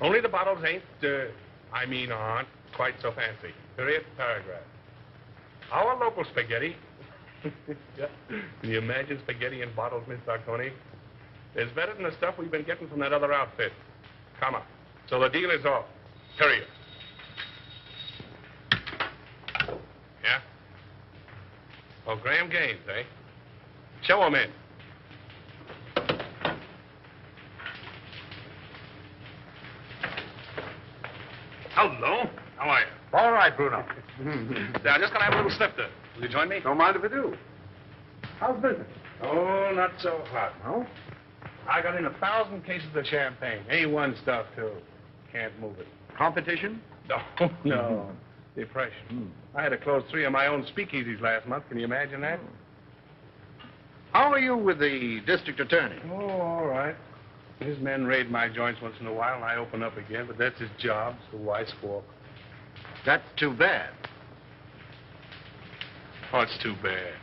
Only the bottles ain't, aren't quite so fancy. Period, paragraph. Our local spaghetti. Yeah. Can you imagine spaghetti in bottles, Miss Sarconi? It's better than the stuff we've been getting from that other outfit. Comma. So the deal is off. Period. Yeah? Oh, Graham Gaines, eh? Show him in. Hello. How are you? All right, Bruno. Yeah, I'm just gonna have a little snifter. Will you join me? Don't mind if I do. How's business? Oh, not so hot. No? I got in 1,000 cases of champagne. A1 stuff, too. Can't move it. Competition? No. Depression. I had to close 3 of my own speakeasies last month. Can you imagine that? How are you with the district attorney? Oh, all right. His men raid my joints once in a while, and I open up again, but that's his job, so why squawk? That's too bad. Oh, it's too bad.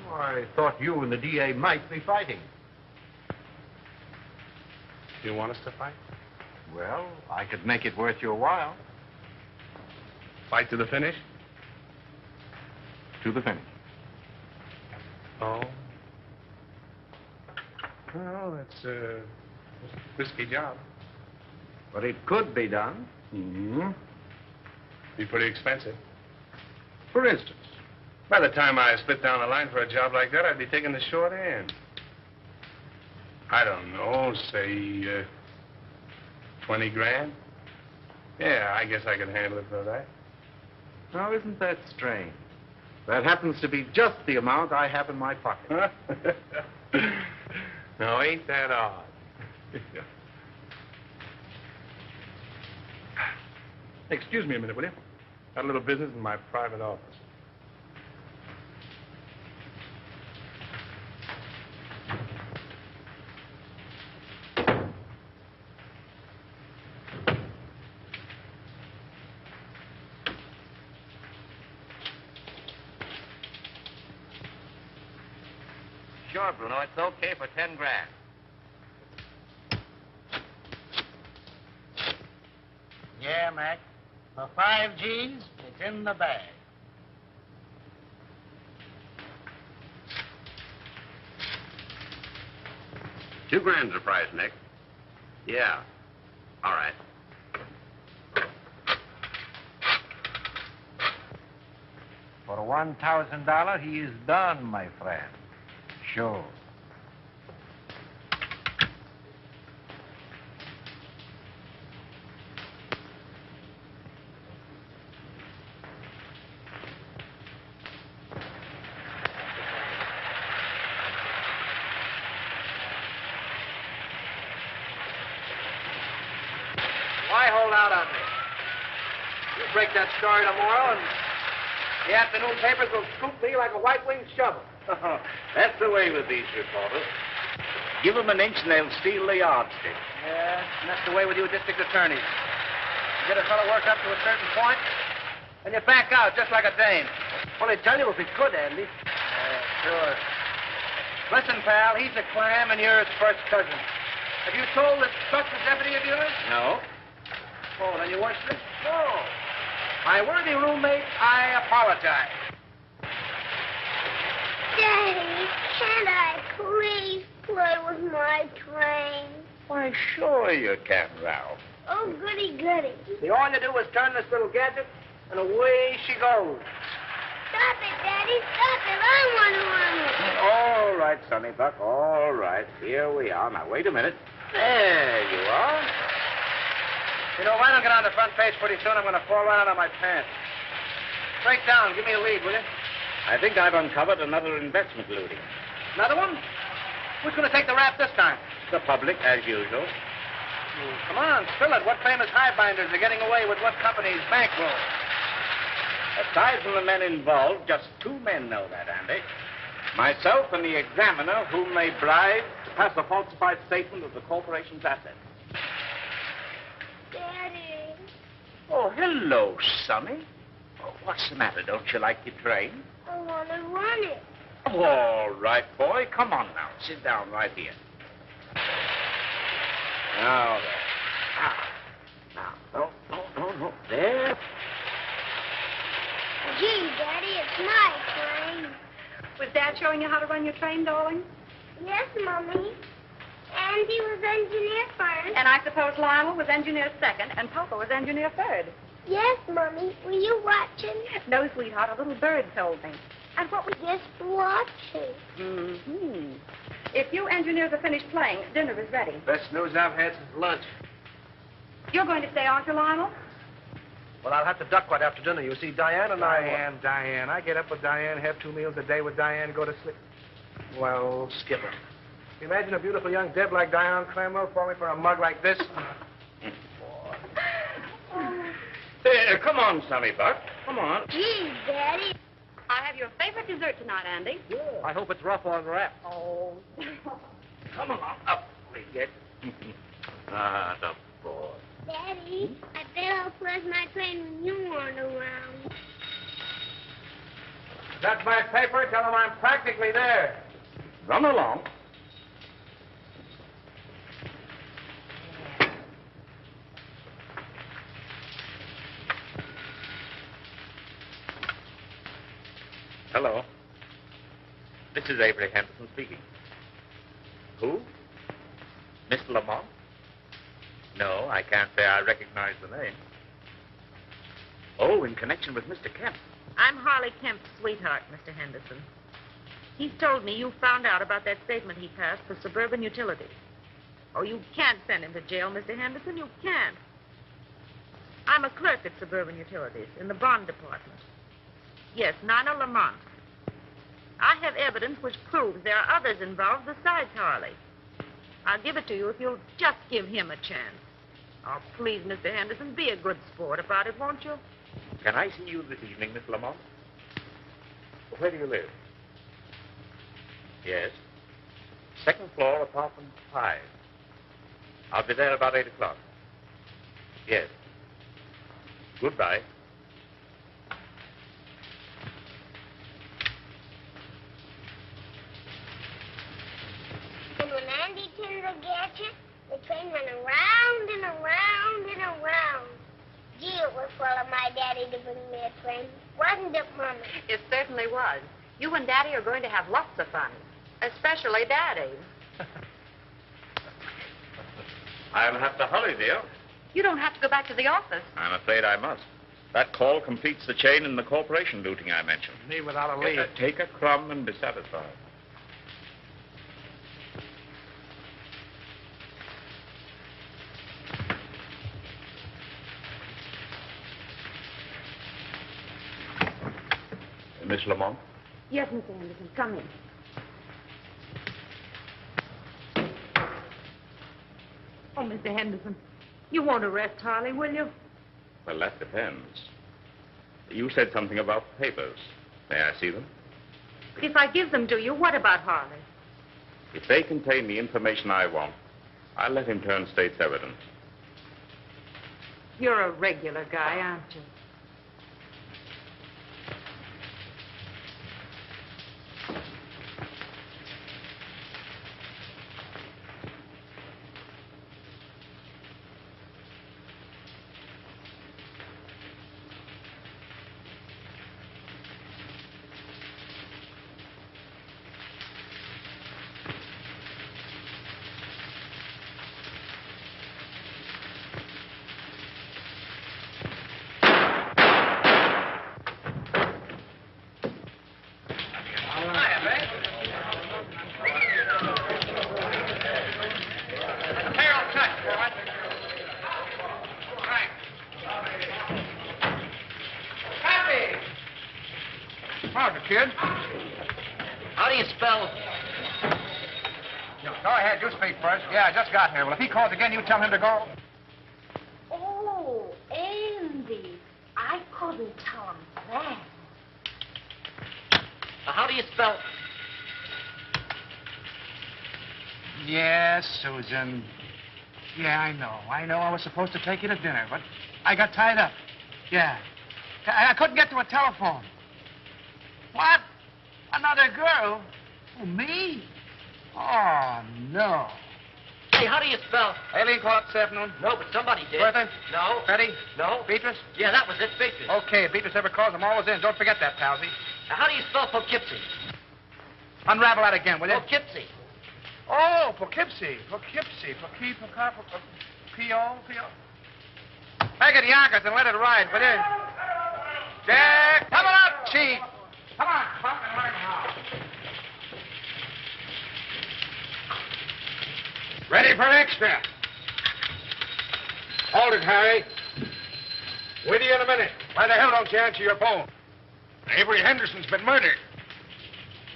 Oh, I thought you and the DA might be fighting. Do you want us to fight? Well, I could make it worth your while. Fight to the finish? To the finish. Oh. Well, that's a risky job. But it could be done. Mm-hmm. Be pretty expensive. For instance? By the time I split down the line for a job like that, I'd be taking the short end. I don't know, say, 20 grand? Yeah, I guess I could handle it for that. Now, isn't that strange? That happens to be just the amount I have in my pocket. No, ain't that odd? Excuse me a minute, will you? Got a little business in my private office. Sure, Bruno. It's okay for 10 grand. Yeah, Mac. For 5 G's, it's in the bag. $2 grand's the price, Nick. Yeah. All right. For $1,000, he is done, my friend. Sure. Why hold out on me? You break that story tomorrow, and the afternoon papers will scoop me like a white-winged shovel. That's the way with these reporters. Give them an inch and they'll steal the yardstick. Yeah, and that's the way with you district attorneys. You get a fellow worked up to a certain point, and you back out just like a dame. Well, they tell you if he could, Andy. Sure. Listen, pal, he's a clam and you're his first cousin. Have you told this trusted deputy of yours? No. Oh, then you weren't sick? No. My worthy roommate, I apologize. Daddy, can't I please play with my train? Why, sure you can, Ralph. Oh, goody, goody. See, all you do is turn this little gadget, and away she goes. Stop it, Daddy, stop it. I want to run it. All right, Sonny Buck, all right. Here we are. Now, wait a minute. There you are. You know, if I don't get on the front page pretty soon, I'm going to fall right out of my pants. Break down. Give me a lead, will you? I think I've uncovered another investment looting. Another one? Who's going to take the rap this time? The public, as usual. Come on, spill it. What famous highbinders are getting away with what company's bankroll? Aside from the men involved, just 2 men know that, Andy. Myself and the examiner, whom they bribed to pass a falsified statement of the corporation's assets. Daddy. Oh, hello, Sonny. Oh, what's the matter? Don't you like your train? I want to run it. All right, boy. Come on now. Sit down right here. Now, there. Was Dad showing you how to run your train, darling? Yes, Mommy. And he was engineer first. And I suppose Lionel was engineer second, and Papa was engineer third. Yes, Mommy. Were you watching? No, sweetheart, a little bird told me. And what was just watching? Mm-hmm. If you engineers are finished playing, dinner is ready. Best news I've had since lunch. You're going to stay, aren't you, Lionel? Well, I'll have to duck right after dinner. You see, Diane and Diane. I get up with Diane, have 2 meals a day with Diane, go to sleep. Well, Skipper. Imagine a beautiful young Deb like Diane Cranwell falling for a mug like this. Come on, Sonny Buck. Come on. Gee, Daddy. I have your favorite dessert tonight, Andy. Yeah. I hope it's rough on wrap. Oh. Come on, up we get. Ah, the boy. Daddy, I bet I'll flush my train when you aren't around. That's my paper. Tell them I'm practically there. Run along. Hello. This is Avery Henderson speaking. Who? Miss Lamont? No, I can't say I recognize the name. Oh, in connection with Mr. Kemp. I'm Harley Kemp's sweetheart, Mr. Henderson. He's told me you found out about that statement he passed for Suburban Utilities. Oh, you can't send him to jail, Mr. Henderson. You can't. I'm a clerk at Suburban Utilities in the bond department. Yes, Nina Lamont. I have evidence which proves there are others involved besides Harley. I'll give it to you if you'll just give him a chance. Oh, please, Mr. Henderson, be a good sport about it, won't you? Can I see you this evening, Miss Lamont? Where do you live? Yes. Second floor, apartment 5. I'll be there about 8 o'clock. Yes. Goodbye. And when Andy turned the gadget, the train went around and around and around. Gee, it was full of my daddy to bring me a train. Wasn't it, Mommy? It certainly was. You and Daddy are going to have lots of fun. Especially Daddy. I'll have to hurry, dear. You don't have to go back to the office. I'm afraid I must. That call completes the chain in the corporation looting I mentioned. Me without a lead. Take a crumb and be satisfied. Miss Lamont? Yes, Mr. Henderson. Come in. Oh, Mr. Henderson, you won't arrest Harley, will you? Well, that depends. You said something about papers. May I see them? If I give them to you, what about Harley? If they contain the information I want, I'll let him turn state's evidence. You're a regular guy, aren't you? Kid? How do you spell? Go ahead, you speak first. Yeah, I just got here. Well, if he calls again, you tell him to go. Oh, Andy. I couldn't tell him that. How do you spell? Yes, Susan. Yeah, I know. I was supposed to take you to dinner, but I got tied up. Yeah. I couldn't get to a telephone. What? Another girl? Oh, me? Oh, no. Hey, how do you spell? Aileen called up this afternoon? No, but somebody did. Bertha? No. Betty? No. Beatrice? Yeah, that was it, Beatrice. Okay, if Beatrice ever calls, I'm always in. Don't forget that, Palsy. Now, how do you spell Poughkeepsie? Unravel that again, will you? Poughkeepsie. Oh, Poughkeepsie. P.O. Make it Yonkers and let it ride, will you? Jack, come on up, Chief. Come on, Buck, and learn how. Ready for extra. Hold it, Harry. With you in a minute. Why the hell don't you answer your phone? Avery Henderson's been murdered.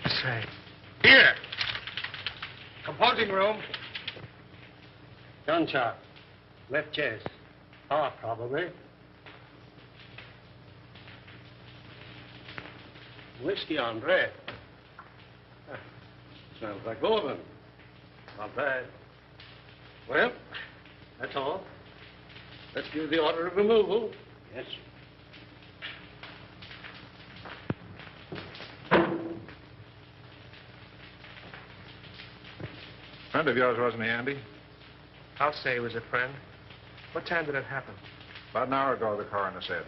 Say. Here. Composing room. Gunshot. Left chest. Heart, probably. Whiskey on bread. Smells like Golden. Not bad. Well, that's all. Let's give the order of removal. Yes, sir. Friend of yours, wasn't he, Andy? I'll say he was a friend. What time did it happen? About an hour ago, the coroner said.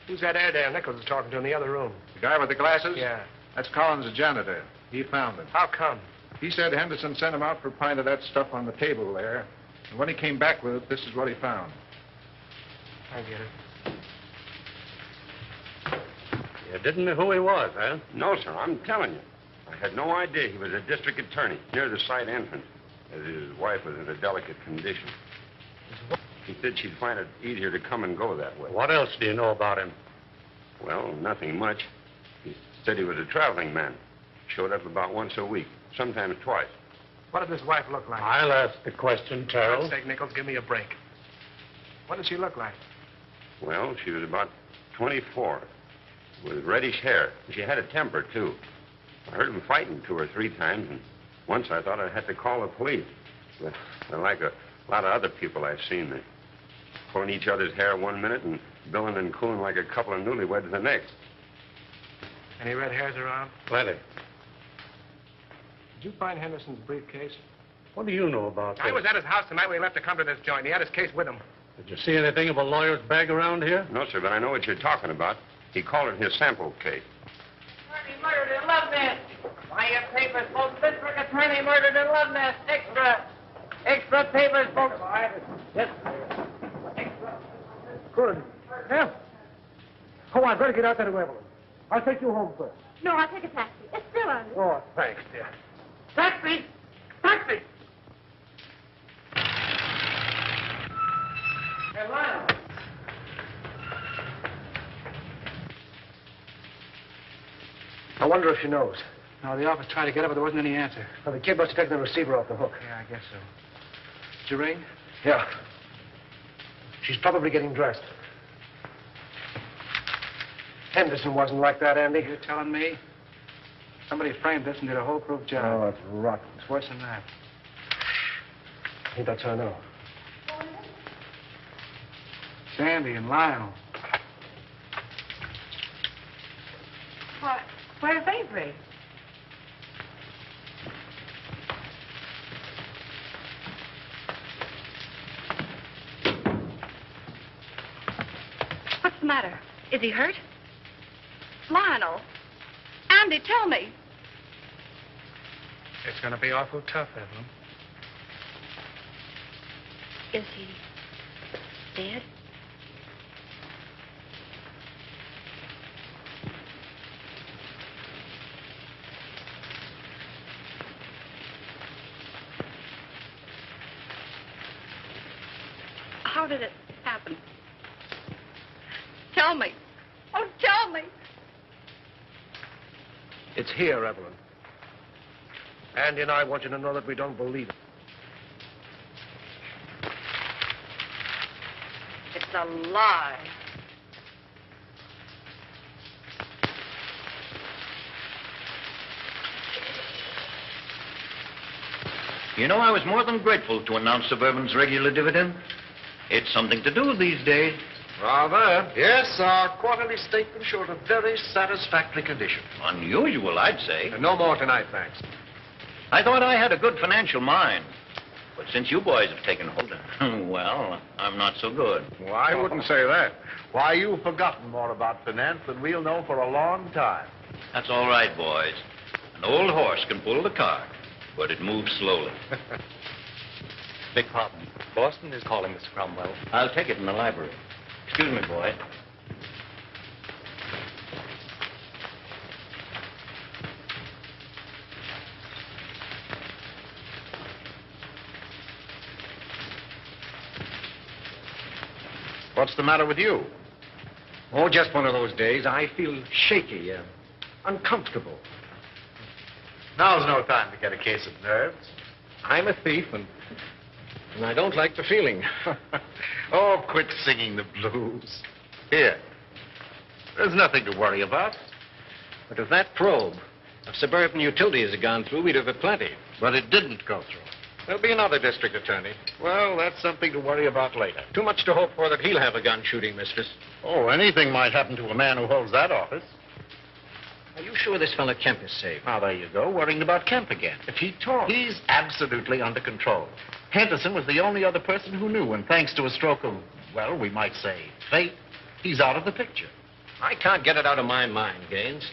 Who's that Airedale Nichols was talking to in the other room? The guy with the glasses? Yeah. That's Collins, the janitor. He found him. How come? He said Henderson sent him out for a pint of that stuff on the table there. And when he came back with it, this is what he found. I get it. You didn't know who he was, huh? No, sir, I'm telling you. I had no idea he was a district attorney near the side entrance, as his wife was in a delicate condition. He said she'd find it easier to come and go that way. What else do you know about him? Well, nothing much. He said he was a traveling man. Showed up about once a week, sometimes twice. What did his wife look like? I'll ask the question, For Terrell. God's sake, Nichols, give me a break. What did she look like? Well, she was about 24, with reddish hair. She had a temper, too. I heard them fighting 2 or 3 times, and once I thought I had to call the police. But they're like a lot of other people I've seen. They're pulling each other's hair one minute and billing and cooling like a couple of newlyweds the next. Any red hairs around? Plenty. Did you find Henderson's briefcase? What do you know about this? I was at his house the night we left to come to this joint. He had his case with him. Did you see anything of a lawyer's bag around here? No, sir, but I know what you're talking about. He called it his sample case. Attorney murdered in Love Nest. Buy your papers, folks. District attorney murdered in Love Nest. Extra. Extra papers, folks. Yes. Extra. Good. Yeah. Come on, better get out there to Evelyn. I'll take you home first. No, I'll take a taxi. It's still on. Oh, thanks, dear. Taxi. Taxi. Hey, Lionel. I wonder if she knows. No, the office tried to get her, but there wasn't any answer. Well, the kid must have taken the receiver off the hook. Yeah, I guess so. Did you ring? Yeah. She's probably getting dressed. Henderson wasn't like that, Andy. You're telling me? Somebody framed this and did a whole-proof job. Oh, that's rotten. It's worse than that. I think that's her now. Sandy and Lionel. What? Where's Avery? What's the matter? Is he hurt? Lionel. Andy, tell me. It's going to be awful tough, Evelyn. Is he dead? How did it happen? Tell me. Oh, tell me. It's here, Evelyn. Andy and I want you to know that we don't believe it. It's a lie. You know, I was more than grateful to announce Suburban's regular dividend. It's something to do these days. Rather. Yes, our quarterly statement showed a very satisfactory condition. Unusual, I'd say. No more tonight, thanks. I thought I had a good financial mind. But since you boys have taken hold, well, I'm not so good. Well, I wouldn't say that. Why, you've forgotten more about finance than we'll know for a long time. That's all right, boys. An old horse can pull the cart, but it moves slowly. Beg pardon. Boston is calling, Mr. Cromwell. I'll take it in the library. Excuse me, boy. What's the matter with you? Oh, just one of those days. I feel shaky, uncomfortable. Now's no time to get a case of nerves. I'm a thief, and I don't like the feeling. Oh, quit singing the blues. Here. There's nothing to worry about. But if that probe of suburban utilities had gone through, we'd have had plenty. But it didn't go through. There'll be another district attorney. Well, that's something to worry about later. Too much to hope for that he'll have a gun shooting mistress. Oh, anything might happen to a man who holds that office. Are you sure this fellow Kemp is safe? Now, there you go, worrying about Kemp again. If he talks. He's absolutely under control. Henderson was the only other person who knew, and thanks to a stroke of, well, we might say, fate, he's out of the picture. I can't get it out of my mind, Gaines.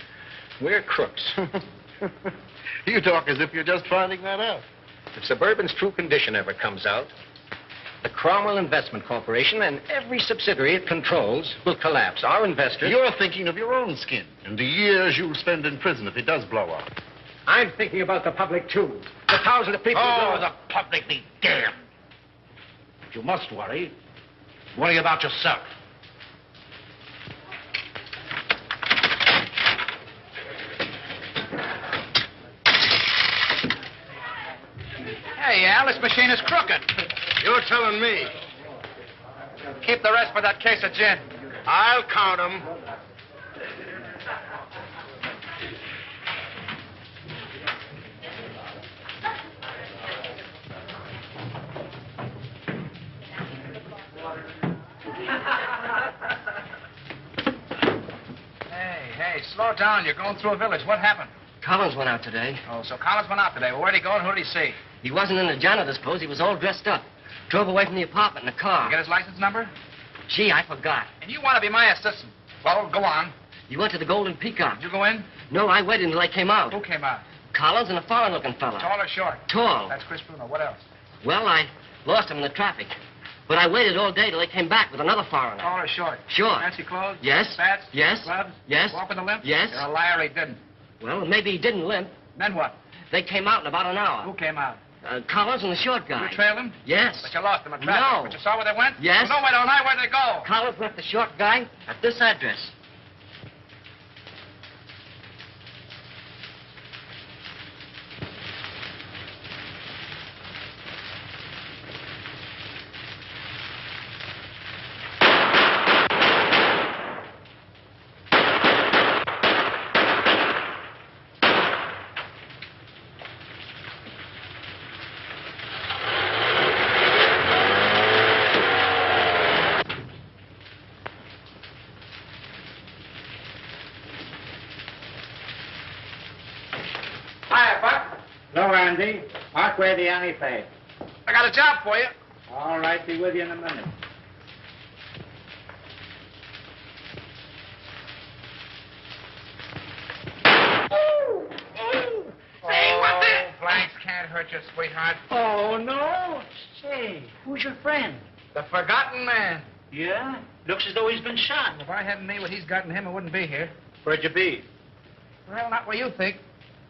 We're crooks. You talk as if you're just finding that out. If Suburban's true condition ever comes out, the Cromwell Investment Corporation and every subsidiary it controls will collapse. Our investors... You're thinking of your own skin and the years you'll spend in prison if it does blow up. I'm thinking about the public, too. The thousands of people... Oh, the public be damned. If you must worry about yourself. Hey, Al, this machine is crooked. You're telling me. Keep the rest for that case of gin. I'll count 'em. Hey, slow down. You're going through a village. What happened? Collins went out today. Oh, so Collins went out today. Well, where'd he go and who did he see? He wasn't in the janitor's clothes. He was all dressed up. Drove away from the apartment in a car. You get his license number? Gee, I forgot. And you want to be my assistant. Well, go on. He went to the Golden Peacock. Did you go in? No, I waited until I came out. Who came out? Collins and a foreign-looking fella. Tall or short? Tall. That's Chris Bruno. What else? Well, I lost him in the traffic. But I waited all day till they came back with another foreigner. Tall or short? Short. Fancy clothes? Yes. Spats? Yes. Gloves? Yes. Walk with a limp? Yes. You're a liar, he didn't. Well, maybe he didn't limp. Then what? They came out in about an hour. Who came out? Collins and the short guy. You trailed him? Yes. But you lost him in traffic. No. But you saw where they went? Yes. Well, no, wait all night. Where'd they go? Collins left the short guy at this address. Hiya, Buck. Hello, Andy. Mark where the Annie paid. I got a job for you. All right, be with you in a minute. Hey, what the? Blanks can't hurt you, sweetheart. Oh, no. Say, who's your friend? The forgotten man. Yeah? Looks as though he's been shot. If I hadn't made what he's got in him, I wouldn't be here. Where'd you be? Well, not where you think.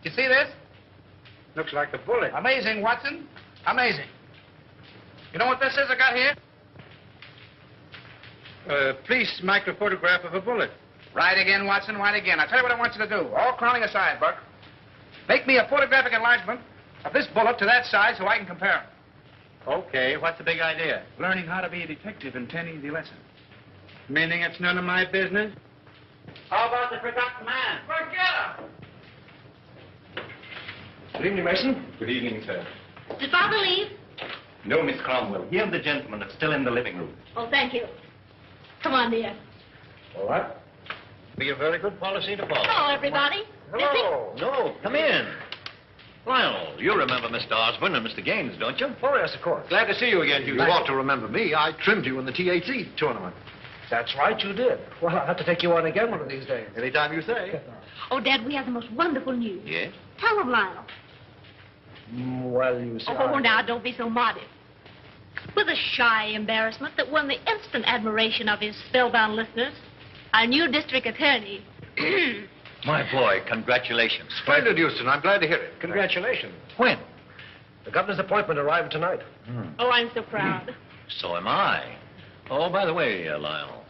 You see this? Looks like a bullet. Amazing, Watson. Amazing. You know what this is I got here? Police microphotograph of a bullet. Right again, Watson, right again. I'll tell you what I want you to do. All crowning aside, Buck. Make me a photographic enlargement of this bullet to that size so I can compare them. Okay, what's the big idea? Learning how to be a detective in 10 easy lessons. Meaning it's none of my business? How about the forgotten man? Forget him! Good evening, Mason. Good evening, sir. Did Father leave? No, Miss Cromwell. He and the gentleman are still in the living room. Oh, thank you. Come on, dear. All right. Be a very good policy to follow. Hello, everybody. Hello. No, come in. Lionel, you remember Mr. Osborne and Mr. Gaines, don't you? Oh, yes, of course. Glad to see you again, Hugh. You ought to remember me. I trimmed you in the TAT tournament. That's right, you did. Well, I'll have to take you on again one of these days. Anytime you say. Oh, Dad, we have the most wonderful news. Yes? Tell them, Lionel. Well, you see... Oh, now, don't be so modest. With a shy embarrassment that won the instant admiration of his spellbound listeners, our new district attorney... My boy, congratulations. Splendid, Houston. I'm glad to hear it. Congratulations. When? The governor's appointment arrived tonight. Oh, I'm so proud. So am I. Oh, by the way, Lionel,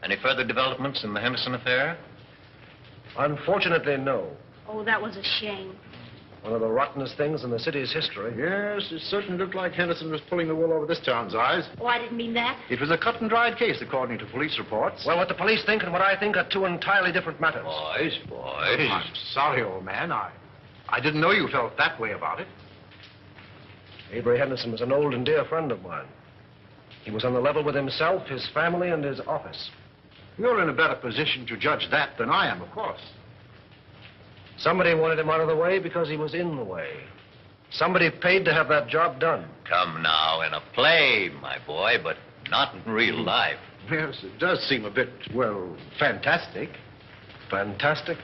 any further developments in the Henderson affair? Unfortunately, no. Oh, that was a shame. One of the rottenest things in the city's history. Yes, it certainly looked like Henderson was pulling the wool over this town's eyes. Oh, I didn't mean that. It was a cut-and-dried case, according to police reports. Well, what the police think and what I think are two entirely different matters. Boys. I'm sorry, old man. I didn't know you felt that way about it. Avery Henderson was an old and dear friend of mine. He was on the level with himself, his family, and his office. You're in a better position to judge that than I am, of course. Somebody wanted him out of the way because he was in the way. Somebody paid to have that job done. Come now, in a play, my boy, but not in real life. Yes, it does seem a bit, well, fantastic. Fantastic.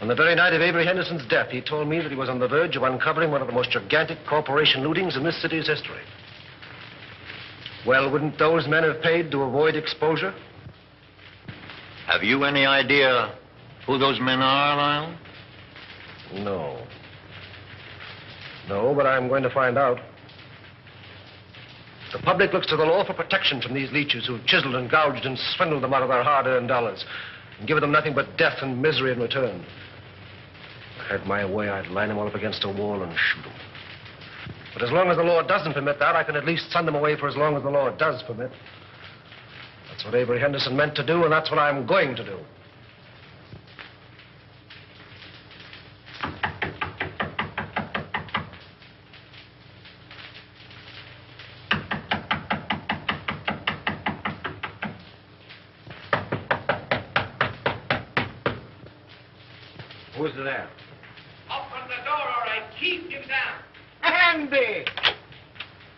On the very night of Avery Henderson's death, he told me that he was on the verge of uncovering one of the most gigantic corporation lootings in this city's history. Well, wouldn't those men have paid to avoid exposure? Have you any idea who those men are, Lionel? No. No, but I'm going to find out. The public looks to the law for protection from these leeches who've chiseled and gouged and swindled them out of their hard-earned dollars and given them nothing but death and misery in return. If I had my way, I'd line them all up against a wall and shoot them. But as long as the law doesn't permit that, I can at least send them away for as long as the law does permit. That's what Avery Henderson meant to do, and that's what I'm going to do. Who's there? Open the door, all right. Keep him down. Andy!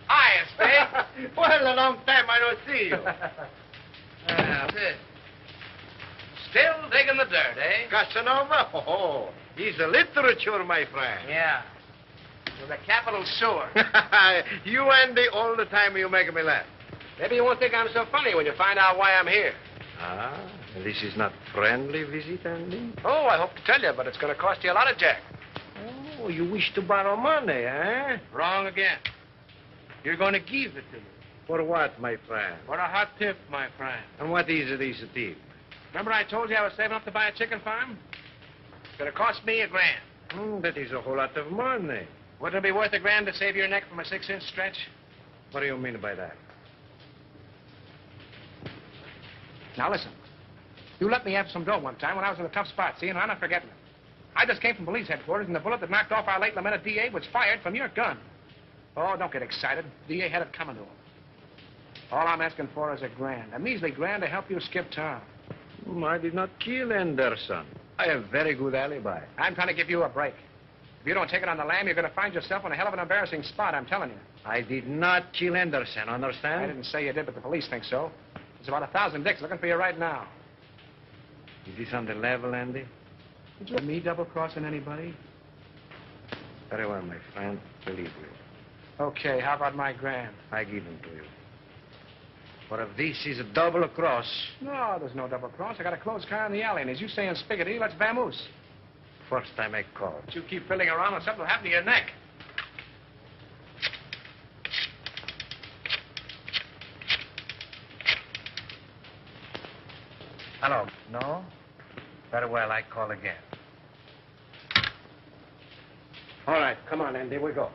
Hiya, Spade. Well, a long time I don't see you. That's it. Still digging the dirt, eh? Casanova? Oh, he's a literature, my friend. Yeah. With a capital sewer. You, Andy, all the time you make me laugh. Maybe you won't think I'm so funny when you find out why I'm here. Ah, this is not friendly visit, Andy? Oh, I hope to tell you, but it's going to cost you a lot of jack. Oh, you wish to borrow money, eh? Wrong again. You're going to give it to me. For what, my friend? For a hot tip, my friend. And what is this tip? Remember I told you I was saving up to buy a chicken farm? It's going to cost me $1,000. That is a whole lot of money. Wouldn't it be worth $1,000 to save your neck from a 6-inch stretch? What do you mean by that? Now, listen. You let me have some dough one time when I was in a tough spot, see, and I'm not forgetting it. I just came from police headquarters, and the bullet that knocked off our late lamented DA was fired from your gun. Oh, don't get excited. DA had it coming to him. All I'm asking for is $1,000, a measly $1,000 to help you skip town. I did not kill Anderson. I have very good alibi. I'm trying to give you a break. If you don't take it on the lam, you're going to find yourself in a hell of an embarrassing spot, I'm telling you. I did not kill Anderson, understand? I didn't say you did, but the police think so. There's about 1,000 dicks looking for you right now. Is this on the level, Andy? Did you me double-crossing anybody? Very well, my friend. Believe you. Okay, how about my $1,000? I give them to you. For if this is a double cross... No, there's no double cross. I got a closed car in the alley, and as you say in Spaghetti, let's vamoose. First time I call. But you keep fiddling around and something will happen to your neck. Hello. No? Very well, I call again. All right, come on, Andy, we go.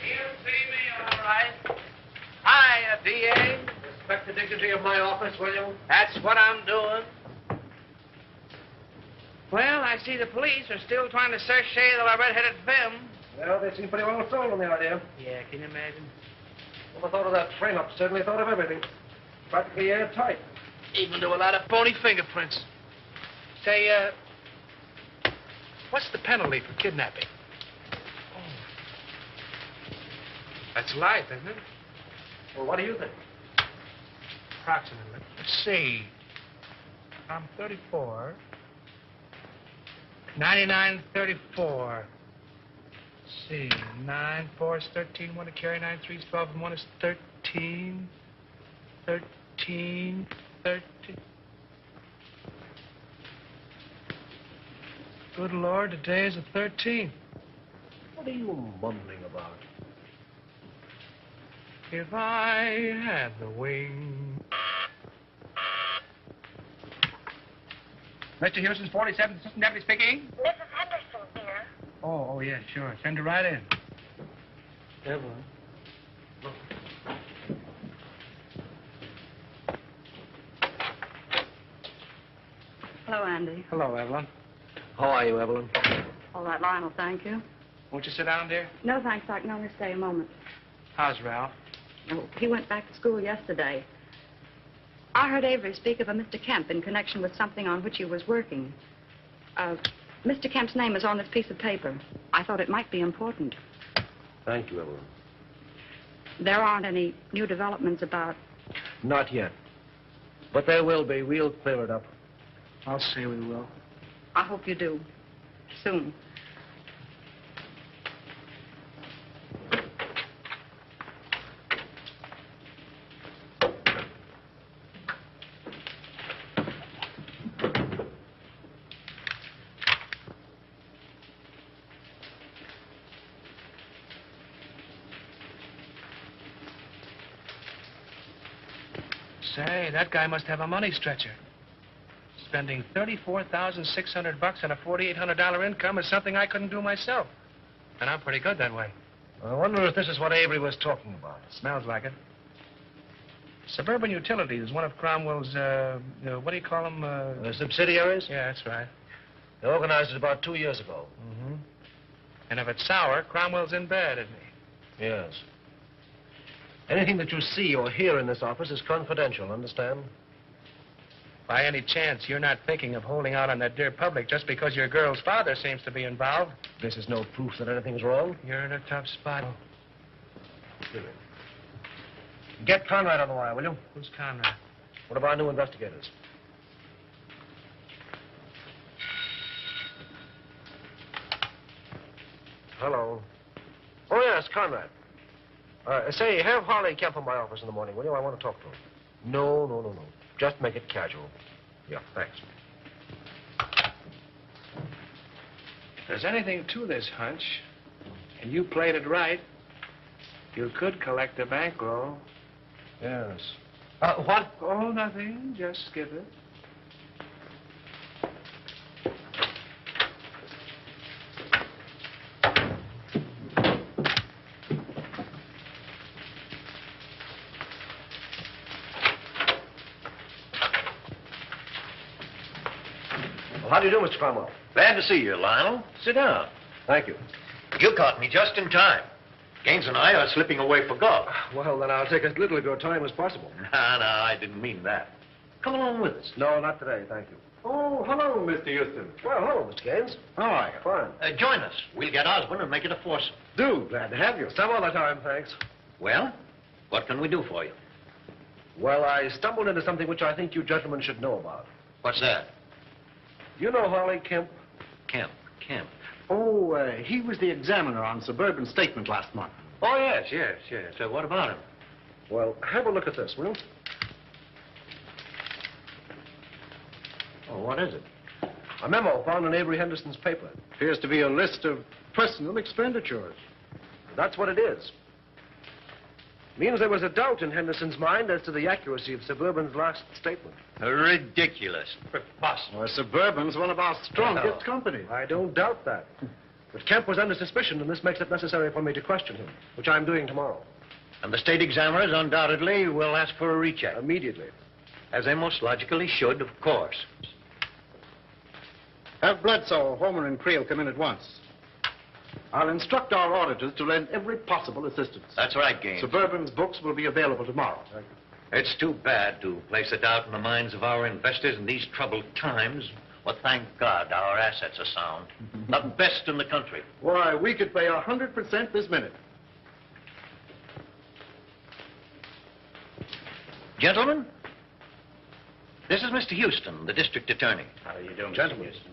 He'll see me, all right. Hiya, D.A. Respect the dignity of my office, will you? That's what I'm doing. Well, I see the police are still trying to search shade of our red-headed femme. Well, they seem pretty well sold on the idea. Yeah, can you imagine? Never thought of that frame-up. Certainly thought of everything. Practically airtight. Even do a lot of phony fingerprints. Say, what's the penalty for kidnapping? That's life, isn't it? Well, what do you think? Approximately. Let's see. I'm 34. 99, 34. Let's see. 9, 4 is 13. 1 to carry. 9, 3 is 12. And 1 is 13. 13. 13. Good Lord, today is the 13th. What are you mumbling about? If I had the wing. Mr. Houston's 47th Assistant Deputy speaking. Mrs. Henderson here. Oh, yeah, sure. Send her right in. Evelyn. Hello, Andy. Hello, Evelyn. How are you, Evelyn? All right, Lionel, thank you. Won't you sit down, dear? No, thanks. I can only stay a moment. How's Ralph? Oh, he went back to school yesterday. I heard Avery speak of a Mr. Kemp in connection with something on which he was working. Mr. Kemp's name is on this piece of paper. I thought it might be important. Thank you, Evelyn. There aren't any new developments about... Not yet. But there will be. We'll clear it up. I'll say we will. I hope you do. Soon. Say, that guy must have a money stretcher. Spending $34,600 on a $4,800 income is something I couldn't do myself. And I'm pretty good that way. I wonder if this is what Avery was talking about. Smells like it. Suburban Utilities is one of Cromwell's, what do you call them? Subsidiaries? Yeah, that's right. They organized it about 2 years ago. Mm-hmm. And if it's sour, Cromwell's in bed, isn't he? Yes. Anything that you see or hear in this office is confidential, understand? By any chance, you're not thinking of holding out on that dear public just because your girl's father seems to be involved? This is no proof that anything's wrong. You're in a tough spot. Get Conrad on the wire, will you? Who's Conrad? One of our new investigators. Hello. Oh, yes, Conrad. Say, have Harley Kemp in my office in the morning, will you? I want to talk to him. No. Just make it casual. Yeah, thanks. If there's anything to this hunch, and you played it right, you could collect a bankroll. Yes. What? Oh, nothing. Just skip it. How do you do, Mr. Cromwell? Glad to see you, Lionel. Sit down. Thank you. You caught me just in time. Gaines and I are slipping away for golf. Well, then I'll take as little of your time as possible. No, I didn't mean that. Come along with us. No, not today, thank you. Oh, hello, Mr. Houston. Well, hello, Mr. Gaines. How are you? Fine. Join us. We'll get Osborne and make it a foursome. Do. Glad to have you. Some other time, thanks. Well, what can we do for you? Well, I stumbled into something which I think you gentlemen should know about. What's that? You know Harley Kemp? Kemp. Oh, he was the examiner on Suburban Statement last month. Oh, yes. So what about him? Well, have a look at this, will you? Oh, what is it? A memo found in Avery Henderson's paper. Appears to be a list of personal expenditures. That's what it is. Means there was a doubt in Henderson's mind as to the accuracy of Suburban's last statement. Ridiculous. Preposterous. Well, Suburban's one of our strongest companies. I don't doubt that. But Kemp was under suspicion, and this makes it necessary for me to question him, which I'm doing tomorrow. And the state examiners undoubtedly will ask for a recheck. Immediately. As they most logically should, of course. Have Bledsoe, Homer, and Creel come in at once. I'll instruct our auditors to lend every possible assistance. That's right, Gaines. Suburban's books will be available tomorrow. Thank you. It's too bad to place a doubt in the minds of our investors in these troubled times. Well, thank God our assets are sound. The best in the country. Why, we could pay 100% this minute. Gentlemen, this is Mr. Houston, the district attorney. How are you doing, Gentlemen. Mr. Houston?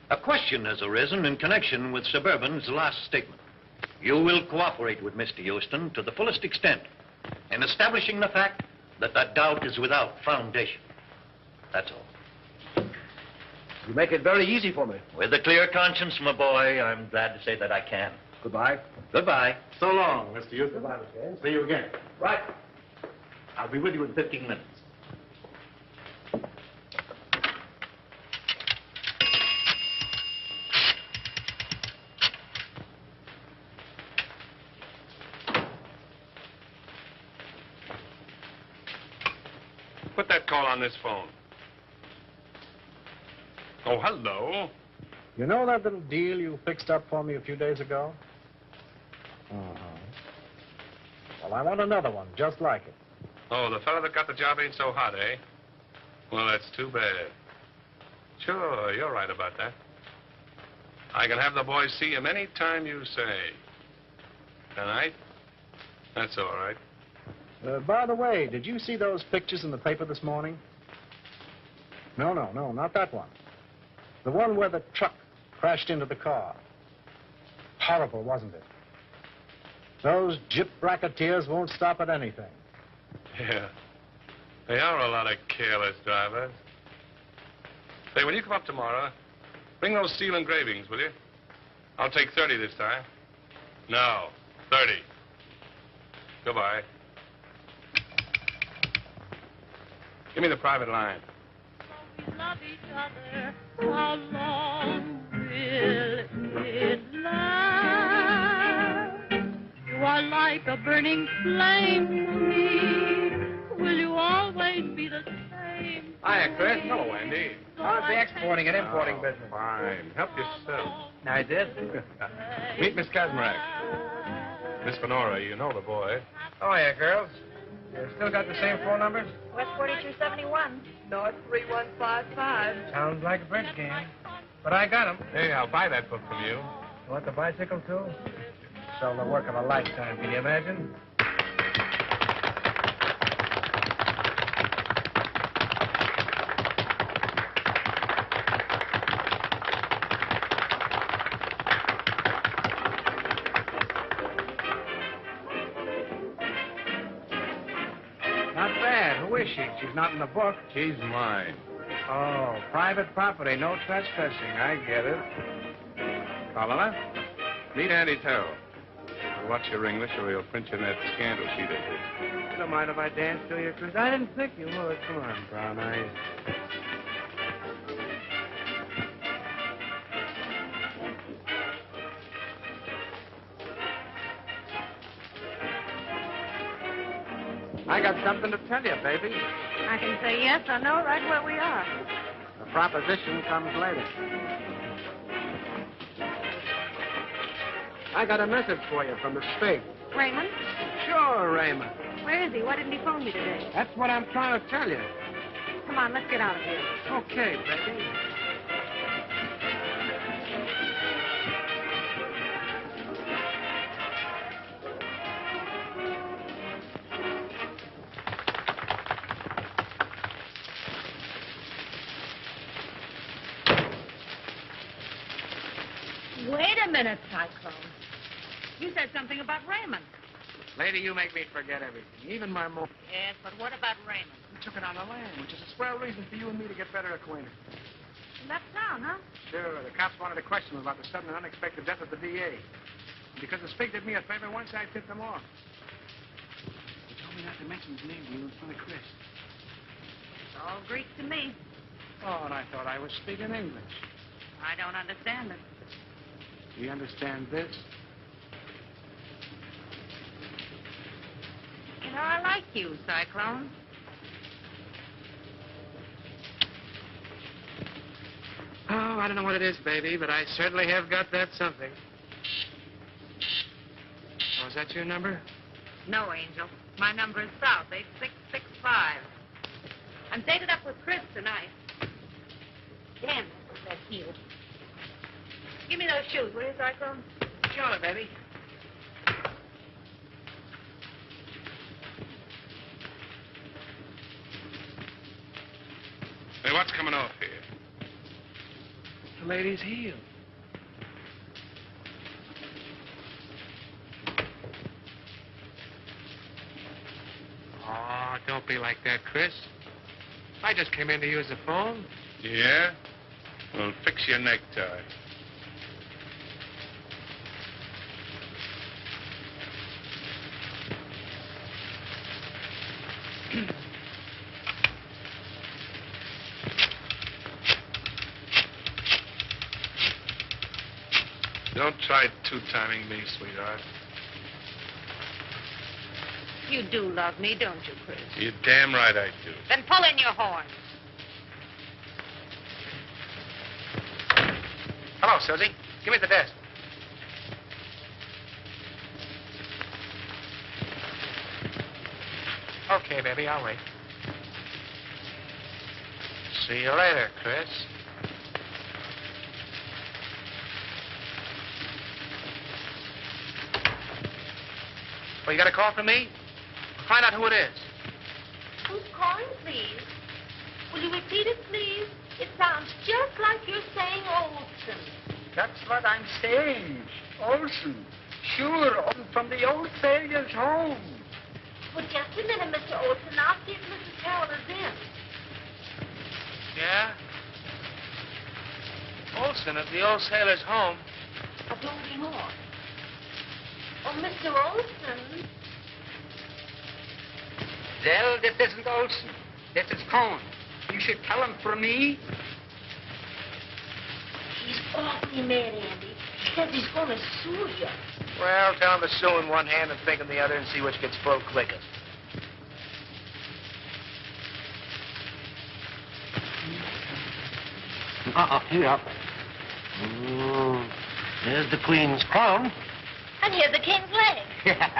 A question has arisen in connection with Suburban's last statement. You will cooperate with Mr. Houston to the fullest extent in establishing the fact that that doubt is without foundation. That's all. You make it very easy for me. With a clear conscience, my boy, I'm glad to say that I can. Goodbye. Goodbye. So long, Mr. Houston. Goodbye, Mr. Haynes. See you again. Right. I'll be with you in 15 minutes. Put that call on this phone. Oh, hello. You know that little deal you fixed up for me a few days ago? Well, I want another one just like it. Oh, the fellow that got the job ain't so hot, eh? Well, that's too bad. Sure, you're right about that. I can have the boys see him any time you say. Tonight? That's all right. By the way, did you see those pictures in the paper this morning? No, not that one. The one where the truck crashed into the car. Horrible, wasn't it? Those gyp racketeers won't stop at anything. Yeah. They are a lot of careless drivers. Say, when you come up tomorrow, bring those steel engravings, will you? I'll take 30 this time. No, 30. Goodbye. Give me the private line. Love each other, how long will it last? You are like a burning flame to me. Will you always be the same? Hiya, Chris. Hello, Andy. How's the exporting and importing business? Fine. Help yourself. I did. Meet Miss Kazmarek. Miss Fenora, you know the boy. Oh, yeah, girls. You still got the same phone numbers? West 4271. North 3155. Sounds like a bridge game. But I got 'em. Hey, I'll buy that book from you. You want the bicycle, too? Sell the work of a lifetime, can you imagine? Not bad. Who is she? She's not in the book. She's mine. Oh, private property, no trespassing. I get it. Pamela, meet Andy Terrell. Watch your English or he'll print you in that scandal sheet of his. You don't mind if I dance to you, Chris? I didn't think you would. Come on, brown eyes. I got something to tell you, baby. I can say yes or no right where we are. The proposition comes later. I got a message for you from the state. Raymond? Sure, Raymond. Where is he? Why didn't he phone me today? That's what I'm trying to tell you. Come on, let's get out of here. Okay, baby. Wait a minute, Cyclone. You said something about Raymond. Lady, you make me forget everything, even my mom. Yes, but what about Raymond? We took it on the land, which is a swell reason for you and me to get better acquainted. He left town, huh? Sure, the cops wanted to question him about the sudden and unexpected death of the DA. Because the Spig did me a favor once, I tipped him off. He told me not to mention his name to you in front of Chris. It's all Greek to me. Oh, and I thought I was speaking English. I don't understand it. Do you understand this? You know, I like you, Cyclone. Oh, I don't know what it is, baby, but I certainly have got that something. Oh, is that your number? No, Angel. My number is South, 8665. I'm dated up with Chris tonight. Damn, that heel. Give me those shoes, will you, Cyclone? Sure, baby. Hey, what's coming off here? The lady's heel. Oh, don't be like that, Chris. I just came in to use the phone. Yeah? Well, fix your necktie. Don't try two-timing me, sweetheart. You do love me, don't you, Chris? You're damn right I do. Then pull in your horns. Hello, Susie. Give me the desk. Okay, baby, I'll wait. See you later, Chris. Well, you got a call from me? Find out who it is. Who's calling, please? Will you repeat it, please? It sounds just like you're saying Olson. That's what I'm saying. Olson. Sure, from the old sailor's home. Well, just a minute, Mr. Olson. I'll see if Mrs. Carroll is in. Yeah? Olson at the old sailor's home. But don't be more. Oh, Mr. Olson. Well, this isn't Olson. This is Cohn. You should tell him for me. He's awfully mad, Andy. He says he's going to sue you. Well, tell him to sue in one hand and think in the other and see which gets full quickest. Here. There's the Queen's crown. And here's the king's leg. There.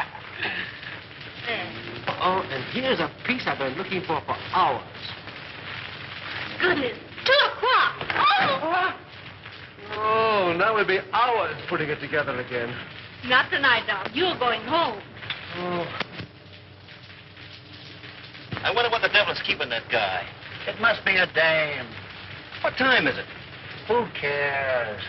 Oh, and here's a piece I've been looking for hours. Goodness. 2 o'clock. Oh! Oh, now we'll be hours putting it together again. Not tonight, Doc. You're going home. Oh. I wonder what the devil's keeping that guy. It must be a dame. What time is it? Who cares?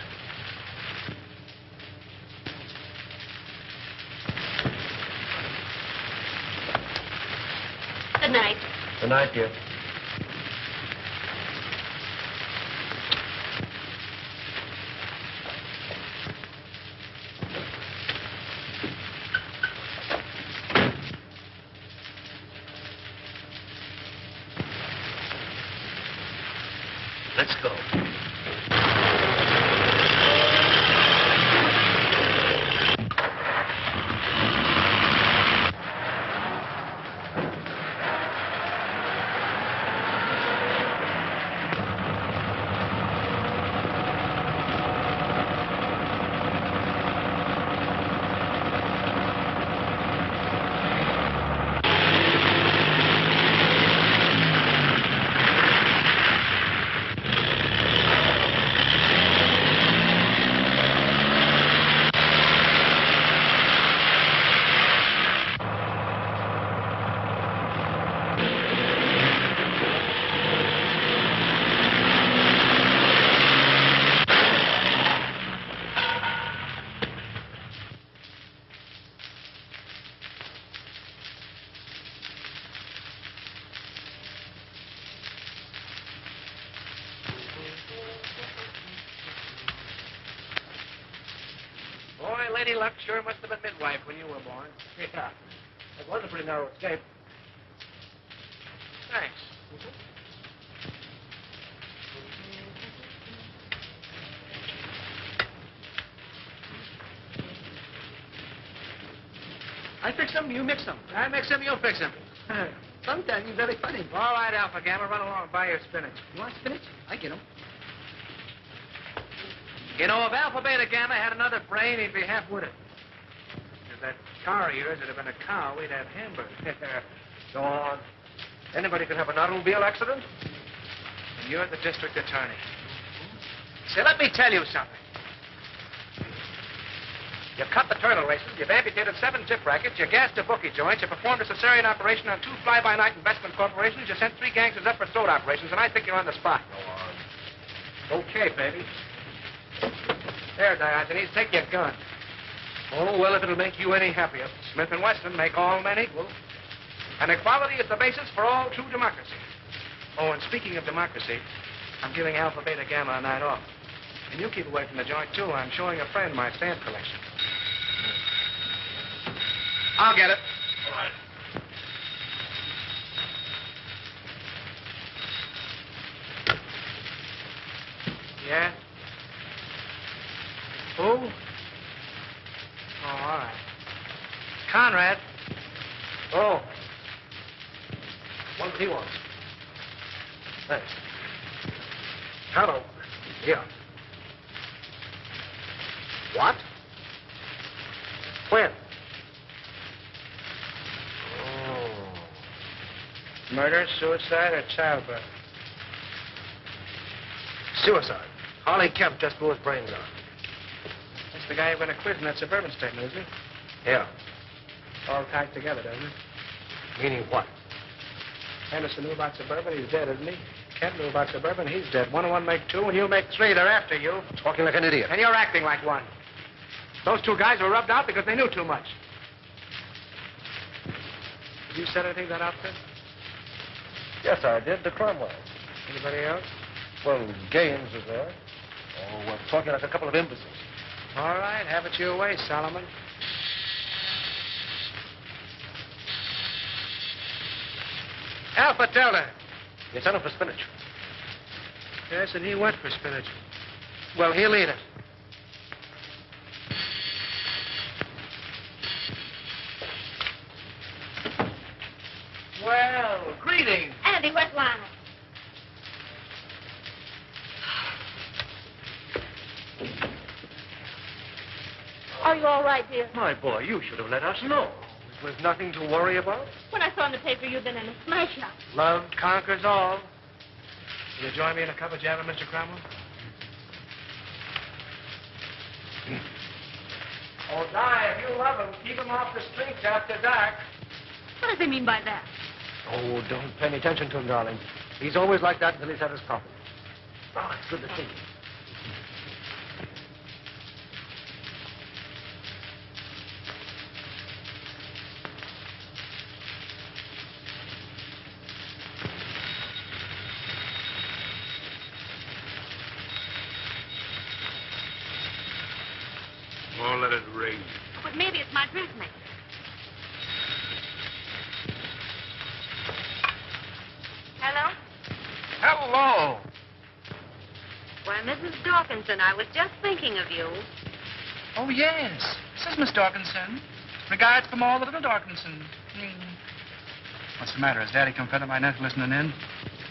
Good night. Good night, dear. Let's go. Boy, Lady Luck sure must have been midwife when you were born. Yeah. That was a pretty narrow escape. Thanks. I fix them, you mix them. I mix them, you'll fix them. Sometimes you're very funny. All right, Alpha Gamma, run along and buy your spinach. You want spinach? I get them. You know, if Alpha Beta Gamma had another brain, he'd be half-witted. If that car of yours had been a cow, we'd have hamburgers. Go on. Anybody can have an automobile accident. And you're the district attorney. Say, let me tell you something. You've cut the turtle races, you've amputated 7 tip rackets, you gassed a bookie joint, you performed a cesarean operation on 2 fly-by-night investment corporations, you sent 3 gangsters up for throat operations, and I think you're on the spot. Go on. Okay, baby. There, Diogenes, take your gun. Oh, well, if it'll make you any happier. Smith & Wesson make all men equal. And equality is the basis for all true democracy. Oh, and speaking of democracy, I'm giving Alpha Beta Gamma a night off. And you keep away from the joint, too. I'm showing a friend my stamp collection. I'll get it. All right. Yeah? Who? Oh, all right. Conrad. Oh. What he wants. Thanks. Hello. Here. What? When? Oh. Murder, suicide, or childbirth? Suicide. Harley Kemp just blew his brains out. That's the guy you're going to quiz in that suburban statement, isn't he? Yeah. All tied together, doesn't it? Meaning what? Henderson knew about suburban, he's dead, isn't he? Kemp knew about suburban, he's dead. 1 and 1 make 2, and you'll make 3. They're after you. Talking like an idiot. And you're acting like one. Those 2 guys were rubbed out because they knew too much. Did you set anything to that outfit? Yes, I did. To Cromwell. Anybody else? Well, Gaines was there. Oh, we're talking like a couple of imbeciles. All right, have it your way, Solomon. Alpha Delta. You sent him for spinach. Yes, and he went for spinach. Well, he'll eat it. Well, greetings. Andy, where's Lionel? Are you all right, dear? My boy, you should have let us know. There was nothing to worry about. When I saw in the paper you'd been in a smash-up. Love conquers all. Will you join me in a cup of java, Mr. Cromwell? Oh, Di, if you love him, keep him off the streets after dark. What does he mean by that? Oh, don't pay any attention to him, darling. He's always like that until he's had his coffee. Oh, it's good to see you. Oh, let it ring. But maybe it's my dressmaker. Hello? Hello. Why, Mrs. Dawkinson, I was just thinking of you. Oh, yes. This is Miss Dawkinson. Regards from all the little Dawkinsons. What's the matter? Has Daddy come fed up my neck listening in?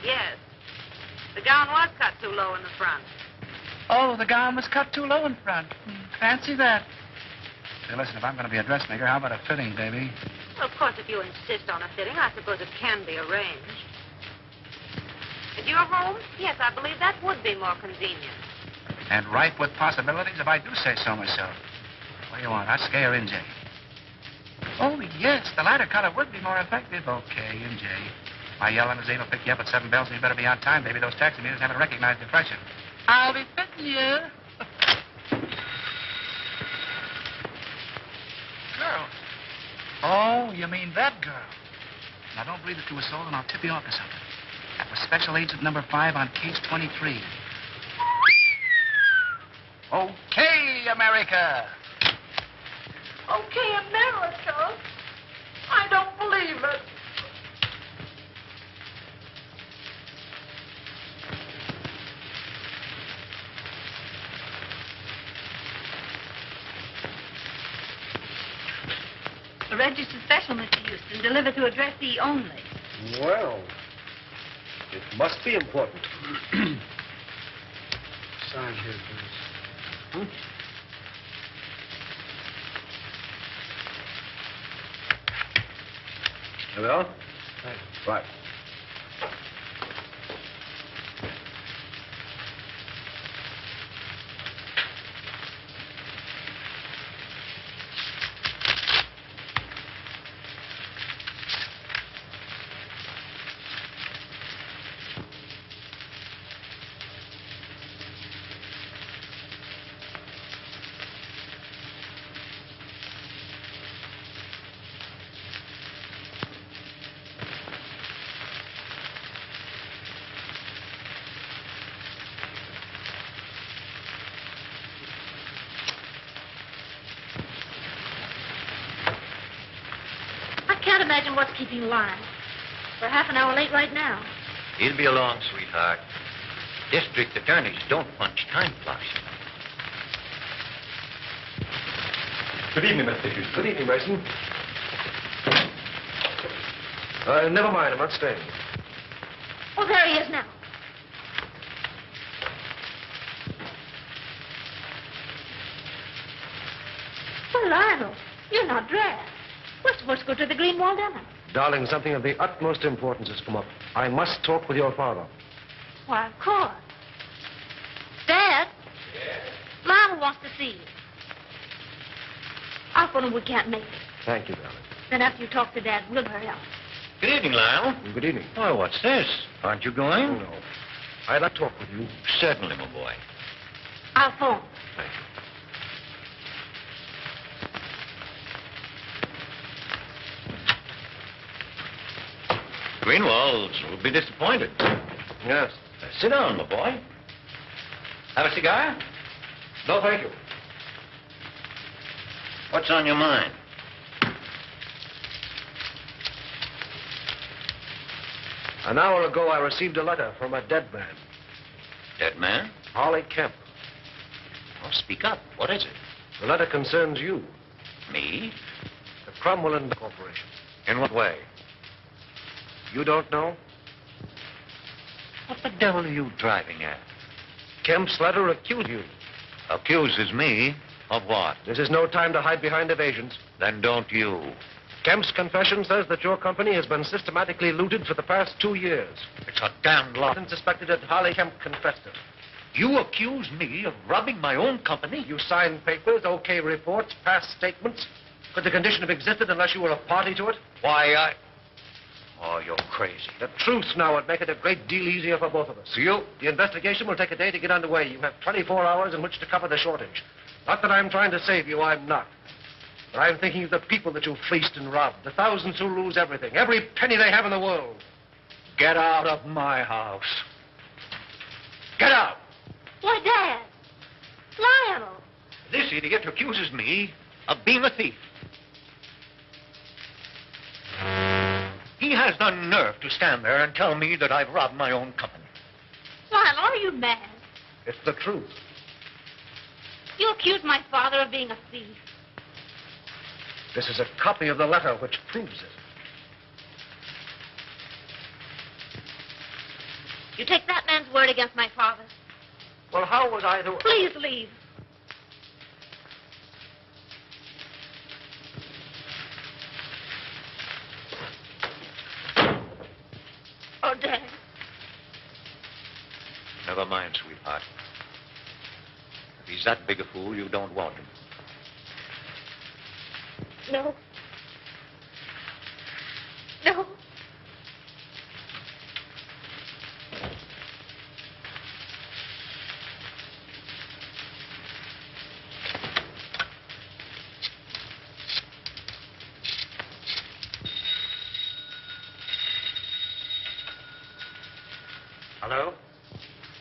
Yes. The gown was cut too low in the front. Oh, the gown was cut too low in front. Fancy that. Say, listen, if I'm going to be a dressmaker, how about a fitting, baby? Well, of course, if you insist on a fitting, I suppose it can be arranged. At your home? Yes, I believe that would be more convenient. And ripe with possibilities, if I do say so myself. What do you want, Husky or NJ? Oh, yes, the lighter color would be more effective. Okay, NJ. My yellow limousine will pick you up at 7 bells, and you better be on time, baby. Those taxi meters haven't recognized the freshen. I'll be fitting you. Girl. Oh, you mean that girl. Now, don't breathe it to a soul, and I'll tip you off to something. That was Special Agent number 5 on case 23. Okay, America. Okay, America. I don't believe it. A registered special, Mr. Houston, delivered to address E only. Well, it must be important. Sign here, please. Here we are. Thanks. Right. imagine what's keeping Lyle. We're half an hour late right now. He'll be along, sweetheart. District attorneys don't punch time clocks. Good evening, Mr. Hughes. Good evening, Mason. Never mind. I'm not staying. Oh, there he is now. Well, Lionel, you're not dressed. We're supposed to go to the Greenwald dinner. Darling, something of the utmost importance has come up. I must talk with your father. Why, of course. Dad? Yes? Lionel wants to see you. I'll phone him we can't make it. Thank you, darling. Then after you talk to Dad, we'll hurry up. Good evening, Lyle. Good evening. Oh, what's this? Aren't you going? Oh, no. I'd like to talk with you. Certainly, my boy. I'll phone. Thank you. Greenwalds will be disappointed. Yes. Sit down, my boy. Have a cigar? No, thank you. What's on your mind? An hour ago, I received a letter from a dead man. Dead man? Harley Kemp. Oh, speak up. What is it? The letter concerns you. Me? The Cromwell Corporation. In what way? You don't know? What the devil are you driving at? Kemp's letter accused you. Accuses me of what? This is no time to hide behind evasions. Then don't you. Kemp's confession says that your company has been systematically looted for the past 2 years. It's a damned lie. And suspected that Harley Kemp confessed it. You accuse me of robbing my own company? You signed papers, okay reports, past statements. Could the condition have existed unless you were a party to it? Why, Oh, you're crazy. The truth now would make it a great deal easier for both of us. The investigation will take a day to get underway. You have 24 hours in which to cover the shortage. Not that I'm trying to save you, I'm not. But I'm thinking of the people that you fleeced and robbed, the thousands who lose everything, every penny they have in the world. Get out of my house. Get out! Why, Dad. Lionel. This idiot accuses me of being a thief. He has the nerve to stand there and tell me that I've robbed my own company. Lionel, are you mad? It's the truth. You accuse my father of being a thief. This is a copy of the letter which proves it. You take that man's word against my father. Well, how was I to... Please leave. Oh, Dad. Never mind, sweetheart. If he's that big a fool, you don't want him. No. No. Hello?